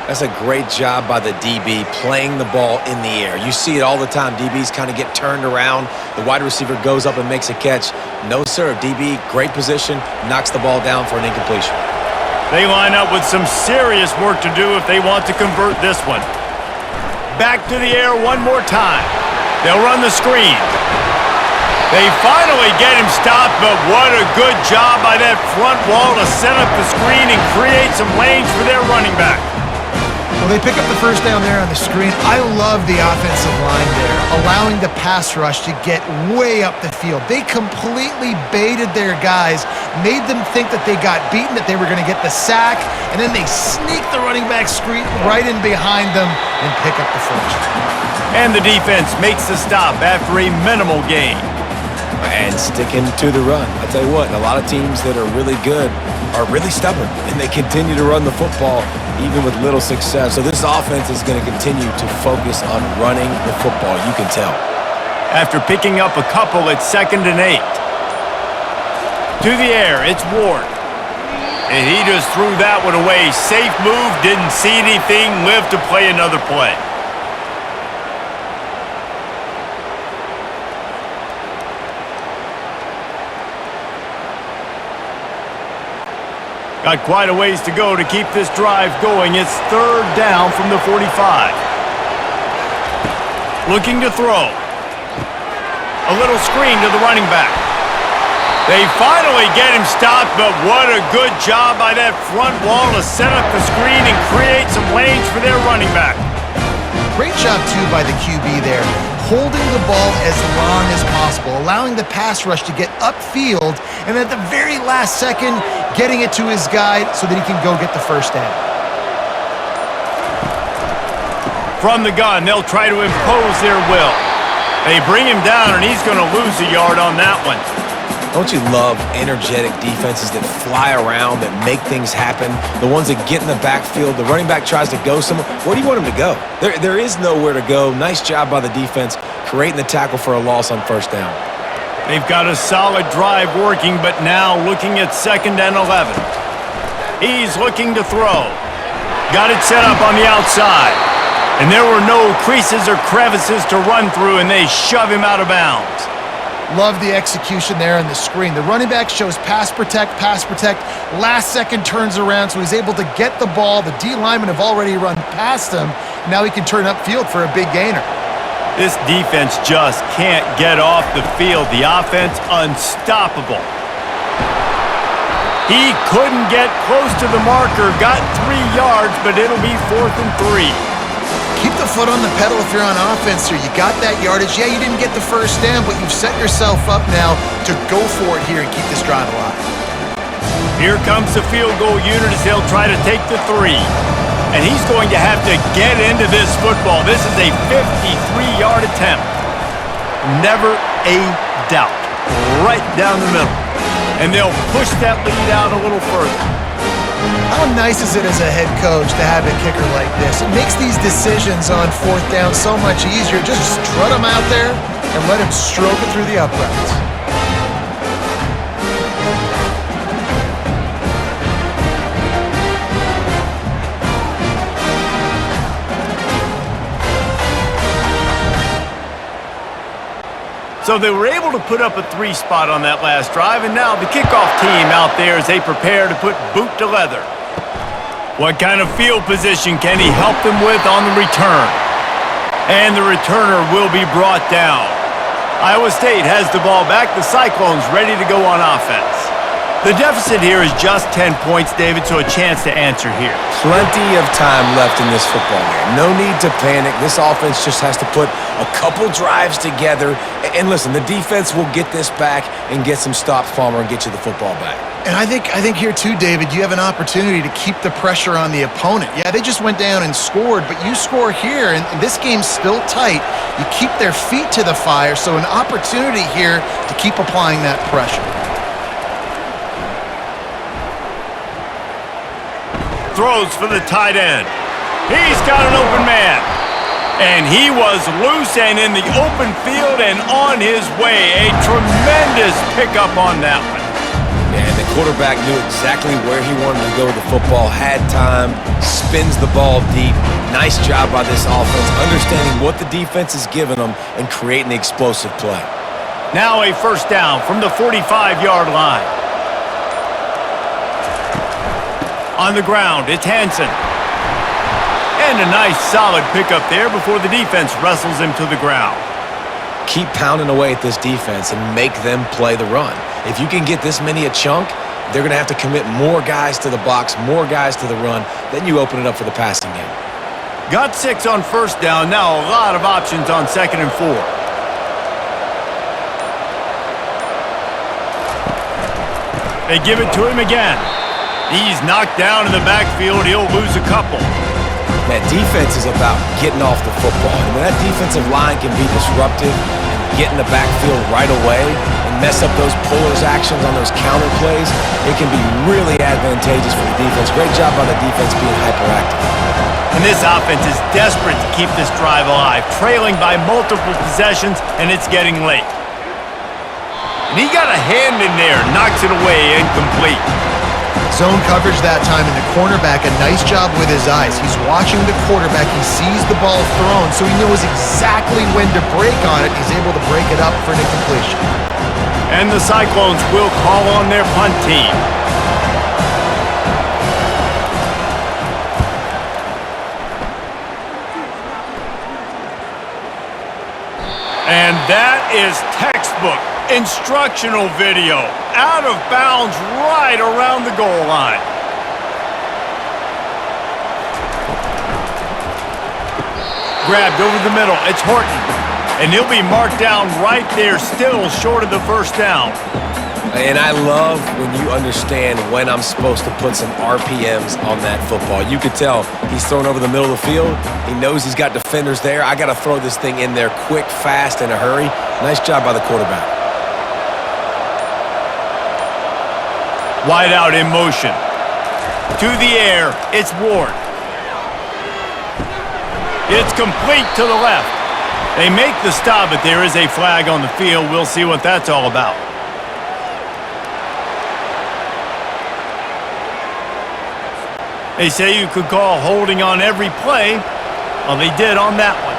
That's a great job by the DB playing the ball in the air. You see it all the time. DBs kind of get turned around. The wide receiver goes up and makes a catch. No, sir. DB, great position, knocks the ball down for an incompletion. They line up with some serious work to do if they want to convert this one. Back to the air one more time. They'll run the screen. They finally get him stopped, but what a good job by that front wall to set up the screen and create some lanes for their running back. Well, they pick up the first down there on the screen. I love the offensive line there, allowing the pass rush to get way up the field. They completely baited their guys, made them think that they got beaten, that they were going to get the sack, and then they sneak the running back screen right in behind them and pick up the first. And the defense makes the stop after a minimal gain. And sticking to the run. I'll tell you what, a lot of teams that are really good are really stubborn, and they continue to run the football even with little success. So this offense is going to continue to focus on running the football, you can tell. After picking up a couple, it's 2nd and 8. To the air, it's Ward. And he just threw that one away. Safe move, didn't see anything, lived to play another play. Got quite a ways to go to keep this drive going. It's third down from the 45. Looking to throw. A little screen to the running back. They finally get him stopped, but what a good job by that front wall to set up the screen and create some lanes for their running back. Great job, too, by the QB there, holding the ball as long as possible, allowing the pass rush to get upfield, and at the very last second, getting it to his guy so that he can go get the first down. From the gun, they'll try to impose their will. They bring him down, and he's going to lose a yard on that one. Don't you love energetic defenses that fly around, that make things happen? The ones that get in the backfield, the running back tries to go somewhere. Where do you want him to go? There is nowhere to go. Nice job by the defense, creating the tackle for a loss on first down. They've got a solid drive working, but now looking at 2nd and 11. He's looking to throw. Got it set up on the outside. And there were no creases or crevices to run through, and they shove him out of bounds. Love the execution there on the screen. The running back shows pass protect. Last second turns around, so he's able to get the ball. The D linemen have already run past him. Now he can turn upfield for a big gainer. This defense just can't get off the field. The offense unstoppable. He couldn't get close to the marker. Got 3 yards, but it'll be 4th and 3. Keep the foot on the pedal if you're on offense here. You got that yardage. Yeah, you didn't get the first down, but you've set yourself up now to go for it here and keep this drive alive. Here comes the field goal unit as they'll try to take the 3. And he's going to have to get into this football. This is a 53-yard attempt. Never a doubt. Right down the middle. And they'll push that lead out a little further. How nice is it as a head coach to have a kicker like this? It makes these decisions on 4th down so much easier. Just strut him out there and let him stroke it through the uprights. So they were able to put up a 3 spot on that last drive, and now the kickoff team out there as they prepare to put boot to leather. What kind of field position can he help them with on the return? And the returner will be brought down. Iowa State has the ball back. The Cyclones ready to go on offense. The deficit here is just 10 points, David, so a chance to answer here. Plenty of time left in this football game. No need to panic. This offense just has to put a couple drives together. And listen, the defense will get this back and get some stops, Palmer, and get you the football back. And I think here too, David, you have an opportunity to keep the pressure on the opponent. Yeah, they just went down and scored, but you score here, and this game's still tight. You keep their feet to the fire, so an opportunity here to keep applying that pressure. Throws for the tight end. He's got an open man. And he was loose and in the open field and on his way. A tremendous pickup on that one. And the quarterback knew exactly where he wanted to go with the football, had time, spins the ball deep. Nice job by this offense, understanding what the defense is giving them and creating the explosive play. Now a first down from the 45-yard line. On the ground, it's Hansen. And a nice solid pickup there before the defense wrestles him to the ground. Keep pounding away at this defense and make them play the run. If you can get this many a chunk, they're going to have to commit more guys to the box, more guys to the run. Then you open it up for the passing game. Got 6 on first down. Now a lot of options on 2nd and 4. They give it to him again. He's knocked down in the backfield. He'll lose a couple. That defense is about getting off the football. And when that defensive line can be disruptive and get in the backfield right away and mess up those pullers actions on those counter plays, it can be really advantageous for the defense. Great job by the defense being hyperactive. And this offense is desperate to keep this drive alive, trailing by multiple possessions, and it's getting late. And he got a hand in there, knocks it away, incomplete. Zone coverage that time, and the cornerback, a nice job with his eyes. He's watching the quarterback. He sees the ball thrown, so he knows exactly when to break on it. He's able to break it up for an incompletion. And the Cyclones will call on their punt team. And that is textbook instructional video. Out of bounds right around the goal line. Grabbed over the middle. It's Horton. And he'll be marked down right there, still short of the first down. And I love when you understand when I'm supposed to put some RPMs on that football. You could tell he's thrown over the middle of the field. He knows he's got defenders there. I got to throw this thing in there quick, fast, in a hurry. Nice job by the quarterback. Wide out in motion. To the air, it's Ward. It's complete to the left. They make the stop, but there is a flag on the field. We'll see what that's all about. They say you could call holding on every play. Well, they did on that one.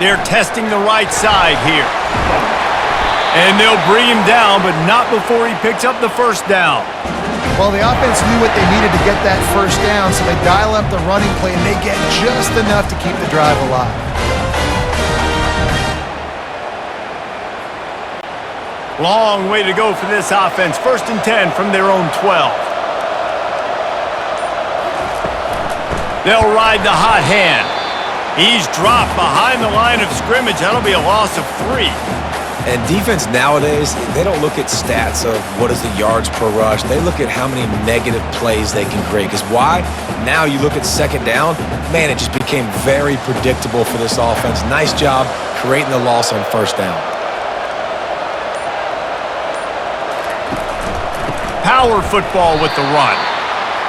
They're testing the right side here. And they'll bring him down, but not before he picks up the first down. Well, the offense knew what they needed to get that first down, so they dial up the running play, and they get just enough to keep the drive alive. Long way to go for this offense. 1st and 10 from their own 12. They'll ride the hot hand. He's dropped behind the line of scrimmage. That'll be a loss of 3. And defense nowadays, they don't look at stats of what is the yards per rush. They look at how many negative plays they can create. Because why? Now you look at 2nd down, man, it just became very predictable for this offense. Nice job creating the loss on 1st down. Power football with the run.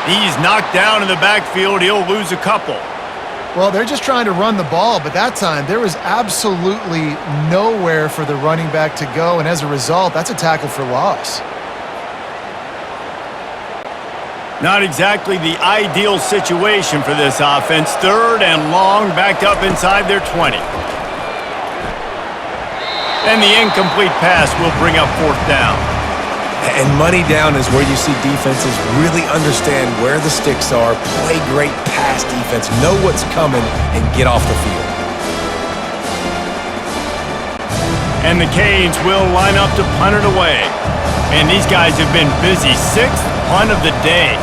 He's knocked down in the backfield. He'll lose a couple. Well, they're just trying to run the ball, but that time there was absolutely nowhere for the running back to go, and as a result, that's a tackle for loss. Not exactly the ideal situation for this offense. 3rd and long, backed up inside their 20. And the incomplete pass will bring up 4th down. And money down is where you see defenses really understand where the sticks are, play great pass defense, know what's coming, and get off the field. And the Canes will line up to punt it away. And these guys have been busy. 6th punt of the day.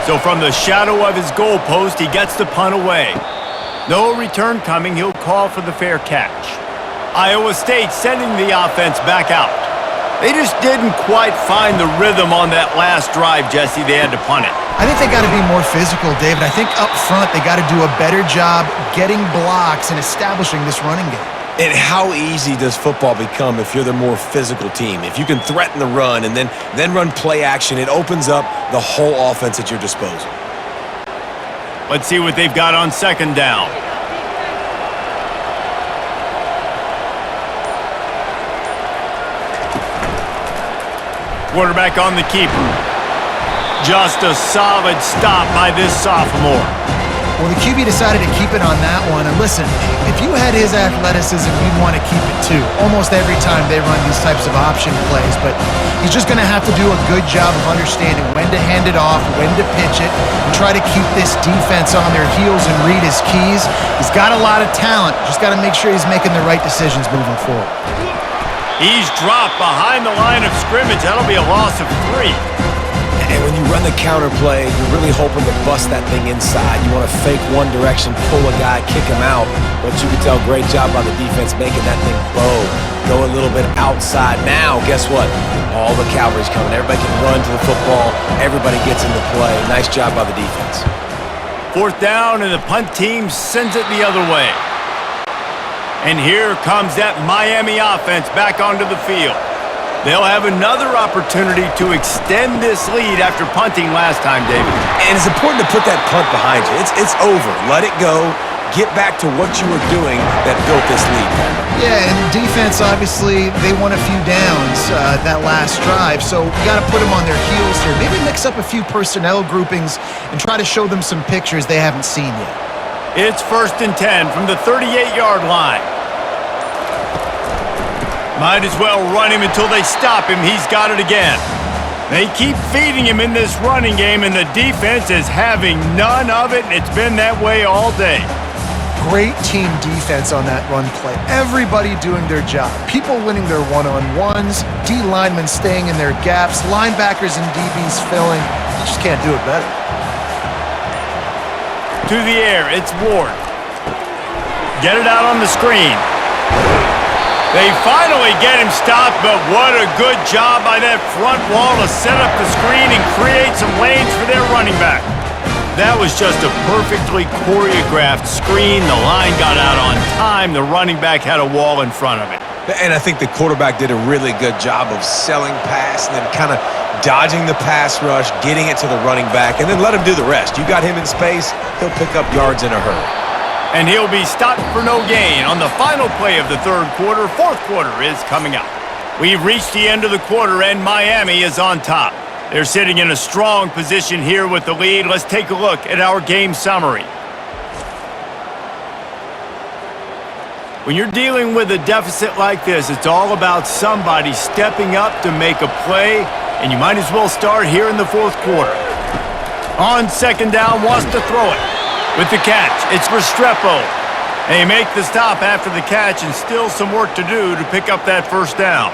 So from the shadow of his goalpost, he gets the punt away. No return coming. He'll call for the fair catch. Iowa State sending the offense back out. They just didn't quite find the rhythm on that last drive, Jesse. They had to punt it. I think they got to be more physical, David. I think up front they got to do a better job getting blocks and establishing this running game. And how easy does football become if you're the more physical team? If you can threaten the run and then run play action, it opens up the whole offense at your disposal. Let's see what they've got on 2nd down. Quarterback on the keeper. Just a solid stop by this sophomore. Well, the QB decided to keep it on that one. And listen, if you had his athleticism, you'd want to keep it too. Almost every time they run these types of option plays. But he's just going to have to do a good job of understanding when to hand it off, when to pitch it, and try to keep this defense on their heels and read his keys. He's got a lot of talent. Just got to make sure he's making the right decisions moving forward. He's dropped behind the line of scrimmage. That'll be a loss of 3. And when you run the counter play, you're really hoping to bust that thing inside. You want to fake one direction, pull a guy, kick him out. But you can tell, great job by the defense making that thing bow. Go a little bit outside. Now, guess what? All the cavalry's coming. Everybody can run to the football. Everybody gets into play. Nice job by the defense. 4th down, and the punt team sends it the other way. And here comes that Miami offense back onto the field. They'll have another opportunity to extend this lead after punting last time, David. And it's important to put that punt behind you. It's over. Let it go. Get back to what you were doing that built this lead. Yeah, and defense, obviously, they won a few downs that last drive, so you got to put them on their heels here. Maybe mix up a few personnel groupings and try to show them some pictures they haven't seen yet. It's 1st and 10 from the 38-yard line. Might as well run him until they stop him. He's got it again. They keep feeding him in this running game, and the defense is having none of it, and it's been that way all day. Great team defense on that run play. Everybody doing their job. People winning their one-on-ones, D linemen staying in their gaps, linebackers and DBs filling. You just can't do it better. To the air, it's Ward. Get it out on the screen. They finally get him stopped, but what a good job by that front wall to set up the screen and create some lanes for their running back. That was just a perfectly choreographed screen. The line got out on time. The running back had a wall in front of it. And I think the quarterback did a really good job of selling pass and then kind of dodging the pass rush, getting it to the running back, and then let him do the rest. You got him in space, he'll pick up yards in a hurry. And he'll be stopped for no gain on the final play of the 3rd quarter. 4th quarter is coming up. We've reached the end of the quarter, and Miami is on top. They're sitting in a strong position here with the lead. Let's take a look at our game summary. When you're dealing with a deficit like this, it's all about somebody stepping up to make a play, and you might as well start here in the 4th quarter. On 2nd down, wants to throw it. With the catch, it's Restrepo. They make the stop after the catch, and still some work to do to pick up that 1st down.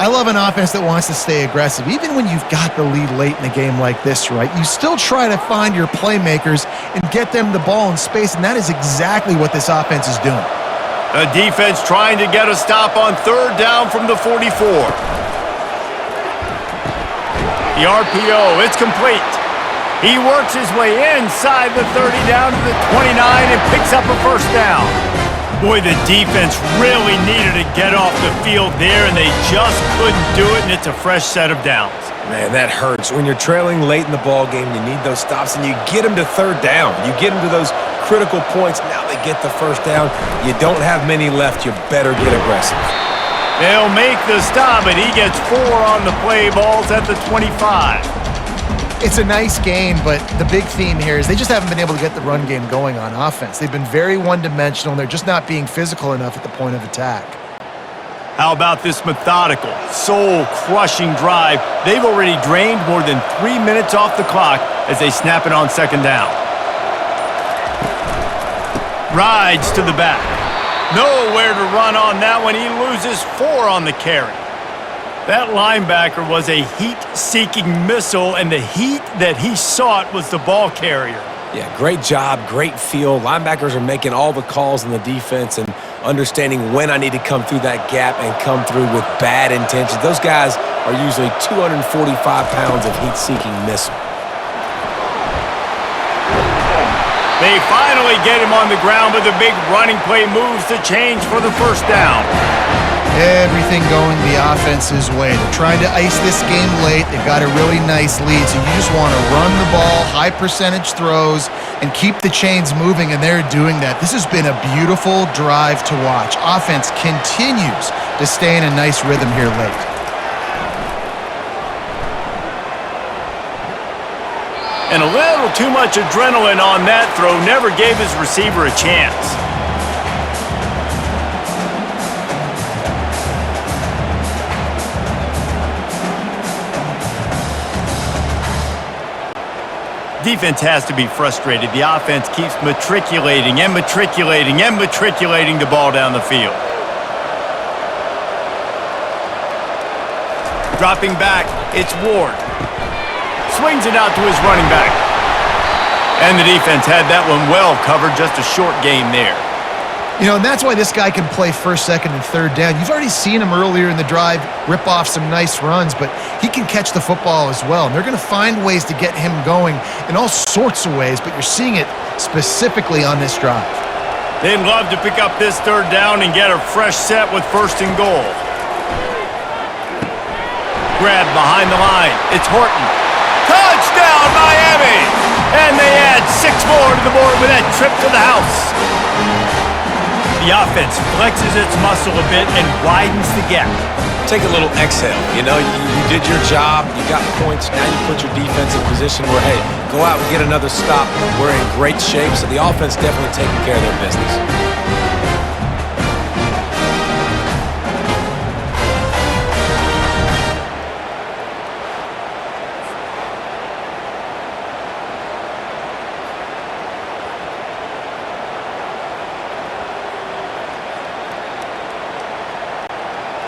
I love an offense that wants to stay aggressive. Even when you've got the lead late in a game like this, right, you still try to find your playmakers and get them the ball in space, and that is exactly what this offense is doing. The defense trying to get a stop on 3rd down from the 44. The RPO, it's complete. He works his way inside the 30 down to the 29 and picks up a 1st down. Boy, the defense really needed to get off the field there, and they just couldn't do it, and it's a fresh set of downs. Man, that hurts. When you're trailing late in the ball game, you need those stops, and you get them to 3rd down. You get them to those critical points. Now they get the 1st down. You don't have many left. You better get aggressive. They'll make the stop, and he gets 4 on the play. Ball's at the 25. It's a nice game, but the big theme here is they just haven't been able to get the run game going on offense. They've been very one-dimensional, and they're just not being physical enough at the point of attack. How about this methodical, soul-crushing drive? They've already drained more than 3 minutes off the clock as they snap it on 2nd down. Rides to the back. Nowhere to run on that one. He loses 4 on the carry. That linebacker was a heat-seeking missile, and the heat that he sought was the ball carrier. Yeah, great job, great feel. Linebackers are making all the calls in the defense and understanding when I need to come through that gap and come through with bad intentions. Those guys are usually 245 pounds of heat-seeking missile. They finally get him on the ground, but the big running play moves the change for the first down. Everything going the offense's way. They're trying to ice this game late. They've got a really nice lead, so you just want to run the ball, high percentage throws, and keep the chains moving, and they're doing that. This has been a beautiful drive to watch. Offense continues to stay in a nice rhythm here late. And a little too much adrenaline on that throw never gave his receiver a chance. Defense has to be frustrated. The offense keeps matriculating and matriculating and matriculating the ball down the field. Dropping back, it's Ward. Swings it out to his running back. And the defense had that one well covered, just a short game there. You know, and that's why this guy can play first, second, and third down. You've already seen him earlier in the drive rip off some nice runs, but he can catch the football as well. And they're going to find ways to get him going in all sorts of ways, but you're seeing it specifically on this drive. They'd love to pick up this third down and get a fresh set with first and goal. Grab behind the line. It's Horton. Touchdown, Miami! And they add 6 more to the board with that trip to the house. The offense flexes its muscle a bit and widens the gap. Take a little exhale. You know, you did your job. You got points. Now you put your defense in position where, hey, go out and get another stop. We're in great shape, so the offense definitely taking care of their business.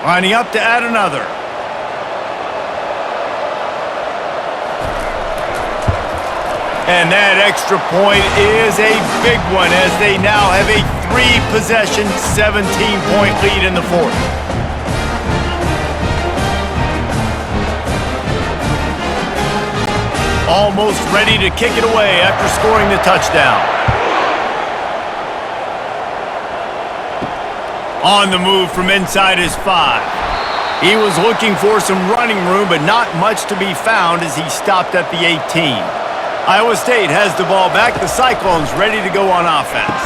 Lining up to add another. And that extra point is a big one as they now have a 3-possession, 17-point lead in the fourth. Almost ready to kick it away after scoring the touchdown. On the move from inside his 5. He was looking for some running room, but not much to be found as he stopped at the 18. Iowa State has the ball back. The Cyclones ready to go on offense.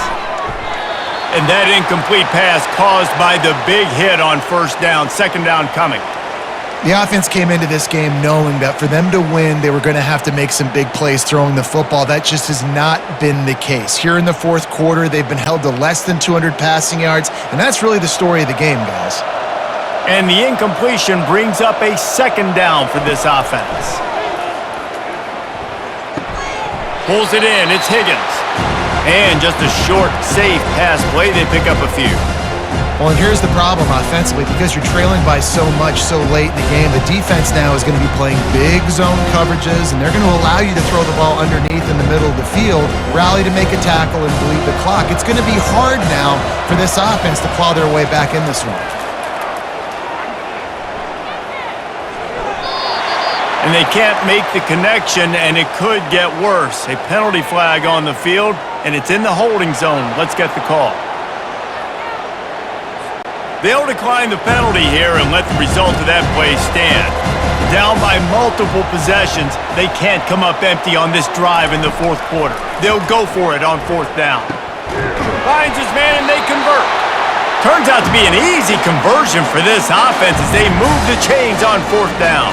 And that incomplete pass caused by the big hit on first down. Second down coming. The offense came into this game knowing that for them to win, they were going to have to make some big plays throwing the football. That just has not been the case. Here in the fourth quarter, they've been held to less than 200 passing yards, and that's really the story of the game, guys. And the incompletion brings up a second down for this offense. Pulls it in, it's Higgins. And just a short, safe pass play, they pick up a few. Well, and here's the problem offensively. Because you're trailing by so much so late in the game, the defense now is going to be playing big zone coverages, and they're going to allow you to throw the ball underneath in the middle of the field, rally to make a tackle, and bleed the clock. It's going to be hard now for this offense to claw their way back in this one. And they can't make the connection, and it could get worse. A penalty flag on the field, and it's in the holding zone. Let's get the call. They'll decline the penalty here and let the result of that play stand. Down by multiple possessions, they can't come up empty on this drive in the fourth quarter. They'll go for it on fourth down. Finds his man and they convert. Turns out to be an easy conversion for this offense as they move the chains on fourth down.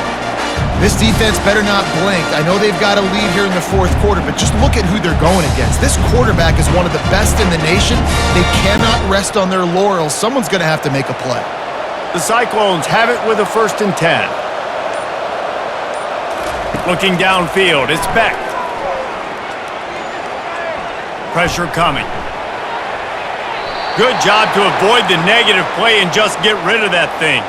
This defense better not blink. I know they've got a lead here in the fourth quarter, but just look at who they're going against. This quarterback is one of the best in the nation. They cannot rest on their laurels. Someone's going to have to make a play. The Cyclones have it with a 1st and 10. Looking downfield, it's Beck. Pressure coming. Good job to avoid the negative play and just get rid of that thing.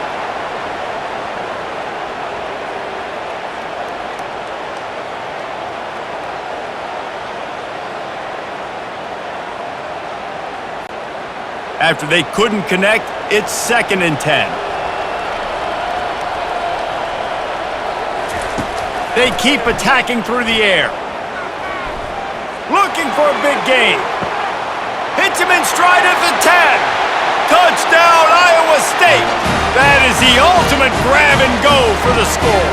After they couldn't connect, it's 2nd and 10. They keep attacking through the air. Looking for a big gain. Hits him in stride at the 10. Touchdown, Iowa State. That is the ultimate grab and go for the score.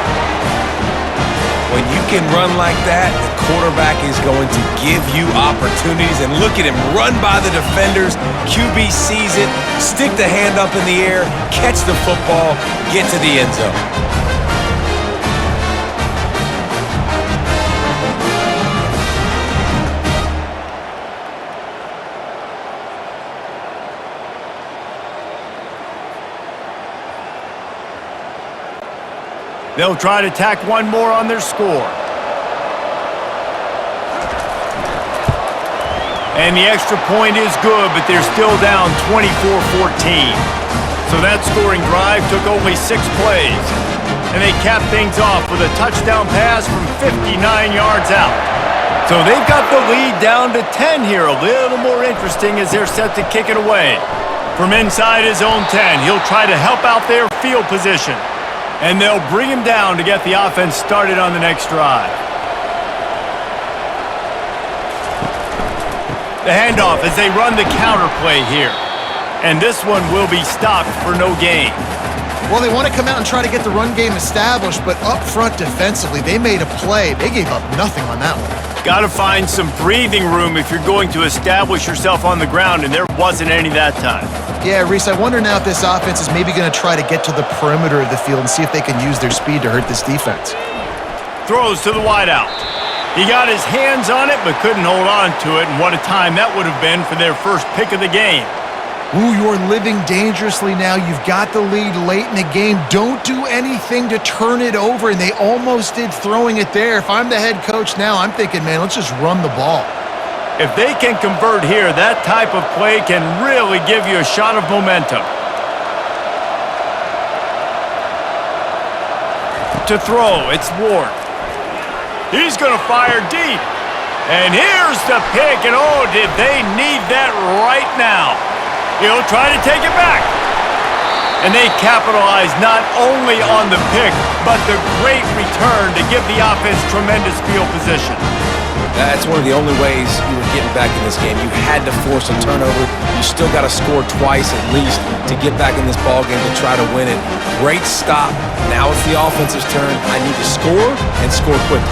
When you can run like that, the quarterback is going to give you opportunities. And look at him run by the defenders. QB sees it, stick the hand up in the air, catch the football, get to the end zone. They'll try to tack one more on their score. And the extra point is good, but they're still down 24-14. So that scoring drive took only 6 plays. And they capped things off with a touchdown pass from 59 yards out. So they've got the lead down to 10 here. A little more interesting as they're set to kick it away. From inside his own 10, he'll try to help out their field position. And they'll bring him down to get the offense started on the next drive. The handoff as they run the counter play here. And this one will be stopped for no gain. Well, they want to come out and try to get the run game established, but up front defensively, they made a play. They gave up nothing on that one. Got to find some breathing room if you're going to establish yourself on the ground, and there wasn't any that time. Yeah, Reese, I wonder now if this offense is maybe going to try to get to the perimeter of the field and see if they can use their speed to hurt this defense. Throws to the wideout. He got his hands on it, but couldn't hold on to it, and what a time that would have been for their first pick of the game. Ooh, you're living dangerously now. You've got the lead late in the game. Don't do anything to turn it over, and they almost did throwing it there. If I'm the head coach now, I'm thinking, man, let's just run the ball. If they can convert here, that type of play can really give you a shot of momentum. To throw, it's Ward. He's going to fire deep. And here's the pick, and oh, did they need that right now. He'll try to take it back. And they capitalize not only on the pick, but the great return to give the offense tremendous field position. That's one of the only ways you were getting back in this game. You had to force a turnover. You still got to score twice at least to get back in this ball game to try to win it. Great stop. Now it's the offense's turn. I need to score and score quickly.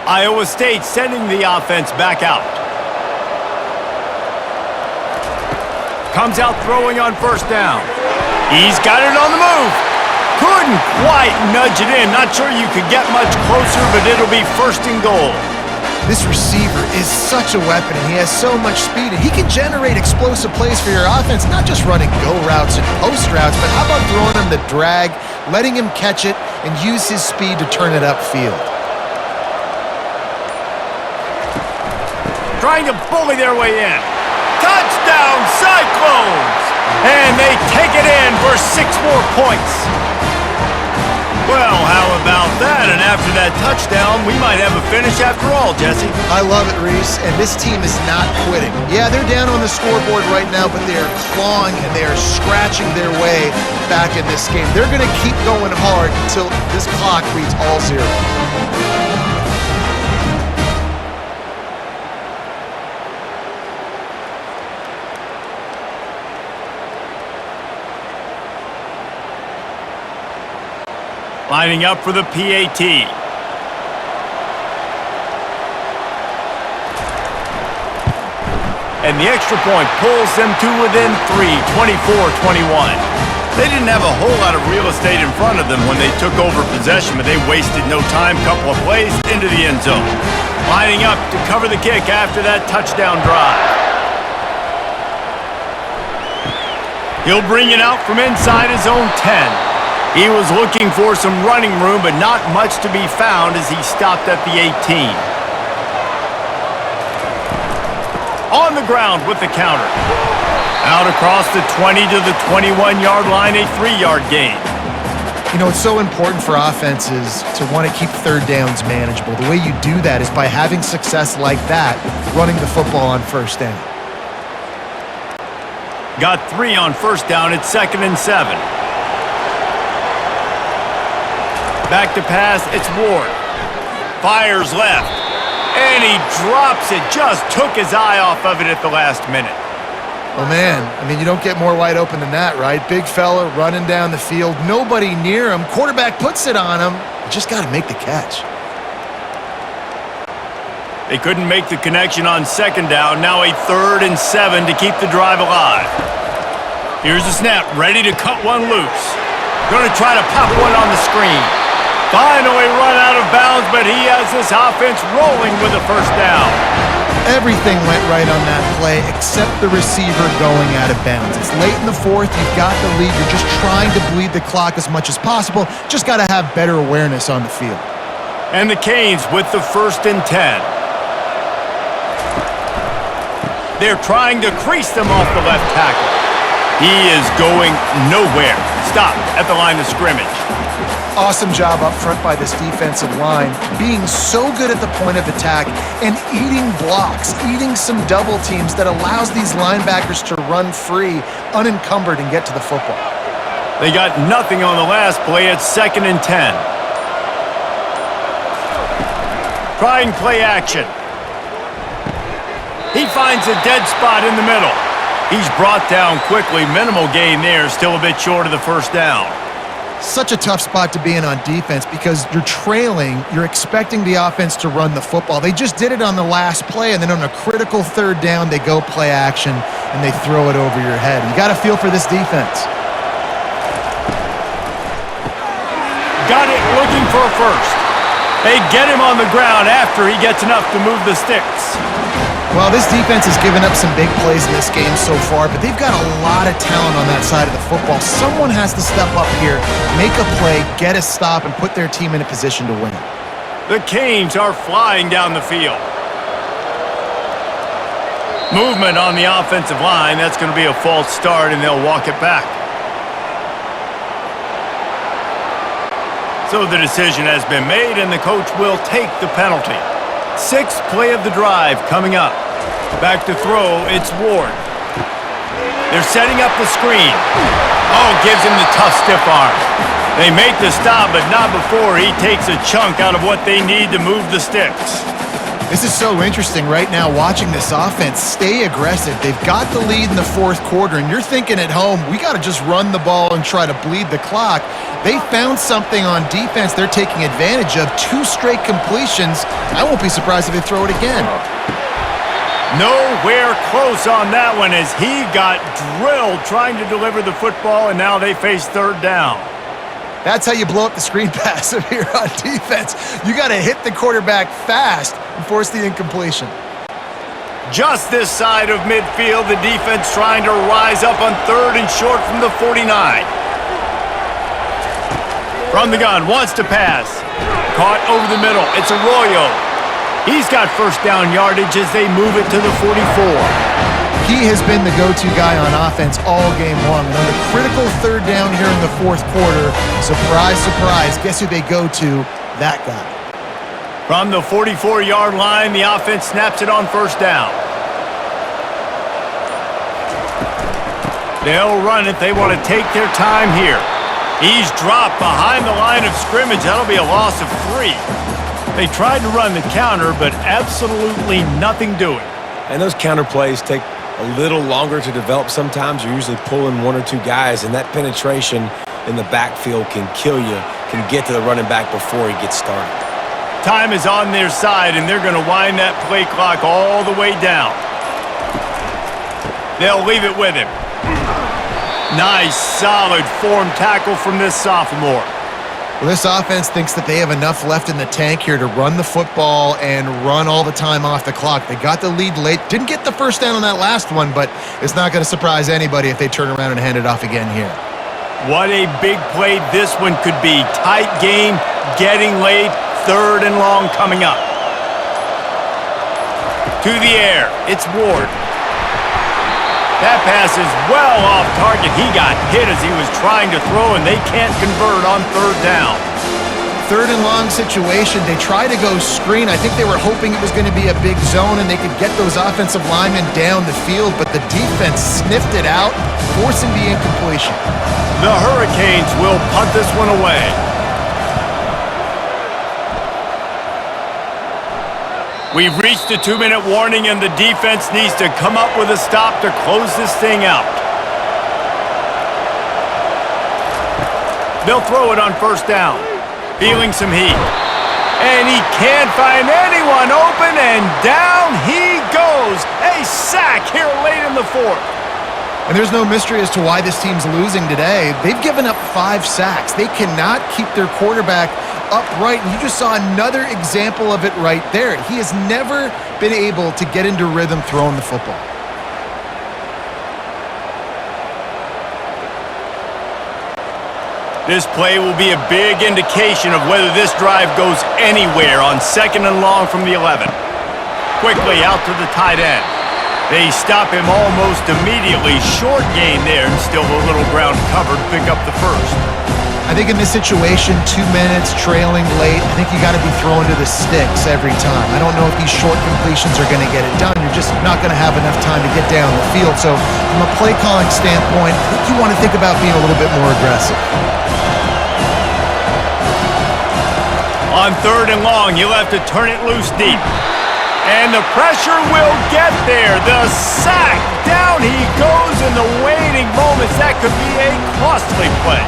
Iowa State sending the offense back out. Comes out throwing on first down. He's got it on the move. Couldn't quite nudge it in. Not sure you could get much closer, but it'll be 1st and goal. This receiver is such a weapon, and he has so much speed, and he can generate explosive plays for your offense, not just running go routes and post routes, but how about throwing him the drag, letting him catch it, and use his speed to turn it upfield. Trying to bully their way in. Touchdown, Cyclones! And they take it in for 6 more points. Well, how about that? And after that touchdown, we might have a finish after all, Jesse. I love it, Reese, and this team is not quitting. Yeah, they're down on the scoreboard right now, but they are clawing and they are scratching their way back in this game. They're going to keep going hard until this clock reads all 0. Lining up for the PAT. And the extra point pulls them to within 3, 24-21. They didn't have a whole lot of real estate in front of them when they took over possession, but they wasted no time. Couple of plays into the end zone. Lining up to cover the kick after that touchdown drive. He'll bring it out from inside his own 10. He was looking for some running room, but not much to be found as he stopped at the 18. On the ground with the counter. Out across the 20 to the 21-yard line, a 3-yard gain. You know, it's so important for offenses to want to keep third downs manageable. The way you do that is by having success like that, running the football on first down. Got 3 on first down at 2nd and 7. Back to pass, it's Ward. Fires left, and he drops it. Just took his eye off of it at the last minute. Oh, man, I mean, you don't get more wide open than that, right? Big fella running down the field, nobody near him. Quarterback puts it on him. You just got to make the catch. They couldn't make the connection on 2nd down. Now a 3rd and 7 to keep the drive alive. Here's the snap, ready to cut one loose. Going to try to pop one on the screen. Finally run out of bounds, but he has this offense rolling with a first down. Everything went right on that play except the receiver going out of bounds. It's late in the 4th. You've got the lead. You're just trying to bleed the clock as much as possible. Just got to have better awareness on the field. And the Canes with the 1st and 10. They're trying to crease them off the left tackle. He is going nowhere. Stop at the line of scrimmage. Awesome job up front by this defensive line, being so good at the point of attack and eating blocks, eating some double teams that allows these linebackers to run free, unencumbered, and get to the football. They got nothing on the last play at 2nd and 10. Trying play action. He finds a dead spot in the middle. He's brought down quickly. Minimal gain there, still a bit short of the first down. Such a tough spot to be in on defense because you're trailing, you're expecting the offense to run the football. They just did it on the last play, and then on a critical 3rd down, they go play action, and they throw it over your head. You got to feel for this defense. Got it, looking for a first. They get him on the ground after he gets enough to move the sticks. Well, this defense has given up some big plays in this game so far, but they've got a lot of talent on that side of the football. Someone has to step up here, make a play, get a stop, and put their team in a position to win. The Canes are flying down the field. Movement on the offensive line. That's going to be a false start, and they'll walk it back. So the decision has been made, and the coach will take the penalty. 6th play of the drive coming up. Back to throw, it's Ward. They're setting up the screen. Oh, gives him the tough stiff arm. They make the stop, but not before he takes a chunk out of what they need to move the sticks. This is so interesting right now watching this offense stay aggressive. They've got the lead in the 4th quarter, and you're thinking at home, we got to just run the ball and try to bleed the clock. They found something on defense they're taking advantage of. 2 straight completions. I won't be surprised if they throw it again. Nowhere close on that one as he got drilled trying to deliver the football, and now they face 3rd down. That's how you blow up the screen pass if you're on defense. You got to hit the quarterback fast and force the incompletion. Just this side of midfield, the defense trying to rise up on 3rd and short from the 49. From the gun, wants to pass. Caught over the middle. It's Arroyo. He's got first down yardage as they move it to the 44. He has been the go-to guy on offense all game long. And on the critical 3rd down here in the 4th quarter, surprise, surprise, guess who they go to? That guy. From the 44-yard line, the offense snaps it on first down. They'll run it. They want to take their time here. He's dropped behind the line of scrimmage. That'll be a loss of 3. They tried to run the counter, but absolutely nothing doing. And those counter plays take a little longer to develop sometimes. You're usually pulling 1 or 2 guys, and that penetration in the backfield can kill you, can get to the running back before he gets started. Time is on their side, and they're going to wind that play clock all the way down. They'll leave it with him. Nice, solid form tackle from this sophomore. Well, this offense thinks that they have enough left in the tank here to run the football and run all the time off the clock. They got the lead late. Didn't get the first down on that last one, but it's not going to surprise anybody if they turn around and hand it off again here. What a big play this one could be. Tight game, getting late, 3rd and long coming up. To the air, it's Ward. That pass is well off target. He got hit as he was trying to throw, and they can't convert on 3rd down. 3rd and long situation. They try to go screen. I think they were hoping it was going to be a big zone and they could get those offensive linemen down the field, but the defense sniffed it out, forcing the incompletion. The Hurricanes will punt this one away. We've reached the 2-minute warning, and the defense needs to come up with a stop to close this thing out. They'll throw it on 1st down. Feeling some heat. And he can't find anyone open, and down he goes. A sack here late in the 4th. And there's no mystery as to why this team's losing today. They've given up 5 sacks. They cannot keep their quarterback upright, and you just saw another example of it right there. He has never been able to get into rhythm throwing the football. This play will be a big indication of whether this drive goes anywhere on 2nd and long from the 11. Quickly out to the tight end. They stop him almost immediately. Short gain there, and still a little ground covered. Pick up the 1st. I think in this situation, 2 minutes, trailing late, I think you got to be throwing to the sticks every time. I don't know if these short completions are going to get it done. You're just not going to have enough time to get down the field. So from a play calling standpoint, I think you want to think about being a little bit more aggressive. On 3rd and long, he'll have to turn it loose deep. And the pressure will get there. The sack. Down he goes in the waiting moments. That could be a costly play.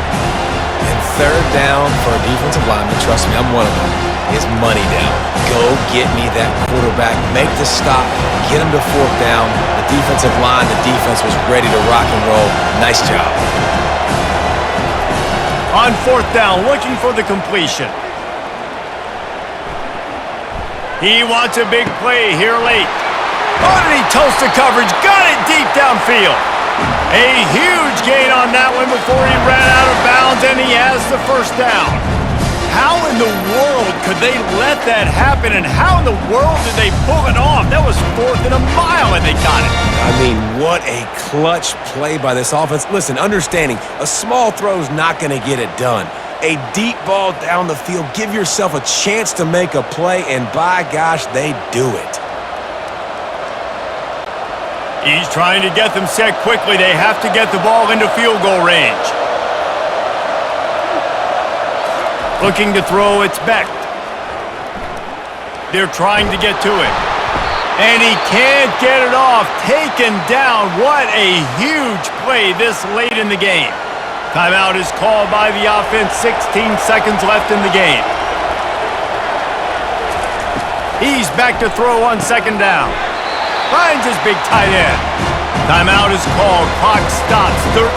And 3rd down for a defensive lineman, trust me, I'm one of them, is money down. Go get me that quarterback. Make the stop. Get him to 4th down. The defensive line, the defense was ready to rock and roll. Nice job. On 4th down, looking for the completion. He wants a big play here late. Oh, did he toast the coverage? Got it deep downfield. A huge gain on that one before he ran out of bounds, and he has the 1st down. How in the world could they let that happen, and how in the world did they pull it off? That was 4th and a mile, and they got it. I mean, what a clutch play by this offense. Listen, understanding, a small throw's not going to get it done. A deep ball down the field, give yourself a chance to make a play, and by gosh, they do it. He's trying to get them set quickly. They have to get the ball into field goal range. Looking to throw, it's Beck. They're trying to get to it. And he can't get it off. Taken down. What a huge play this late in the game. Timeout is called by the offense. 16 seconds left in the game. He's back to throw on 2nd down. Finds his big tight end. Timeout is called. Clock stops. 13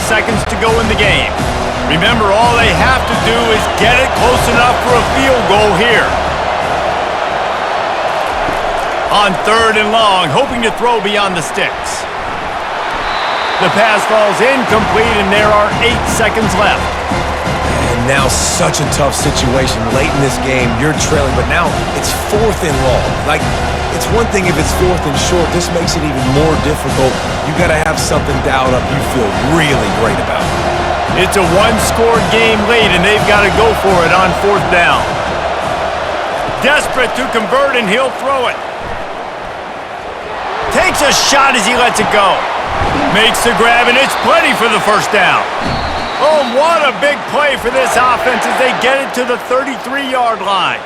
seconds to go in the game. Remember, all they have to do is get it close enough for a field goal here. On 3rd and long, hoping to throw beyond the sticks. The pass falls incomplete, and there are 8 seconds left. And now such a tough situation late in this game. You're trailing, but now it's 4th and long. Like, it's one thing if it's 4th and short. This makes it even more difficult. You got to have something dialed up you feel really great about. It's a one-score game late, and they've got to go for it on 4th down. Desperate to convert, and he'll throw it. Takes a shot as he lets it go. Makes the grab, and it's plenty for the 1st down. Oh, what a big play for this offense as they get it to the 33-yard line.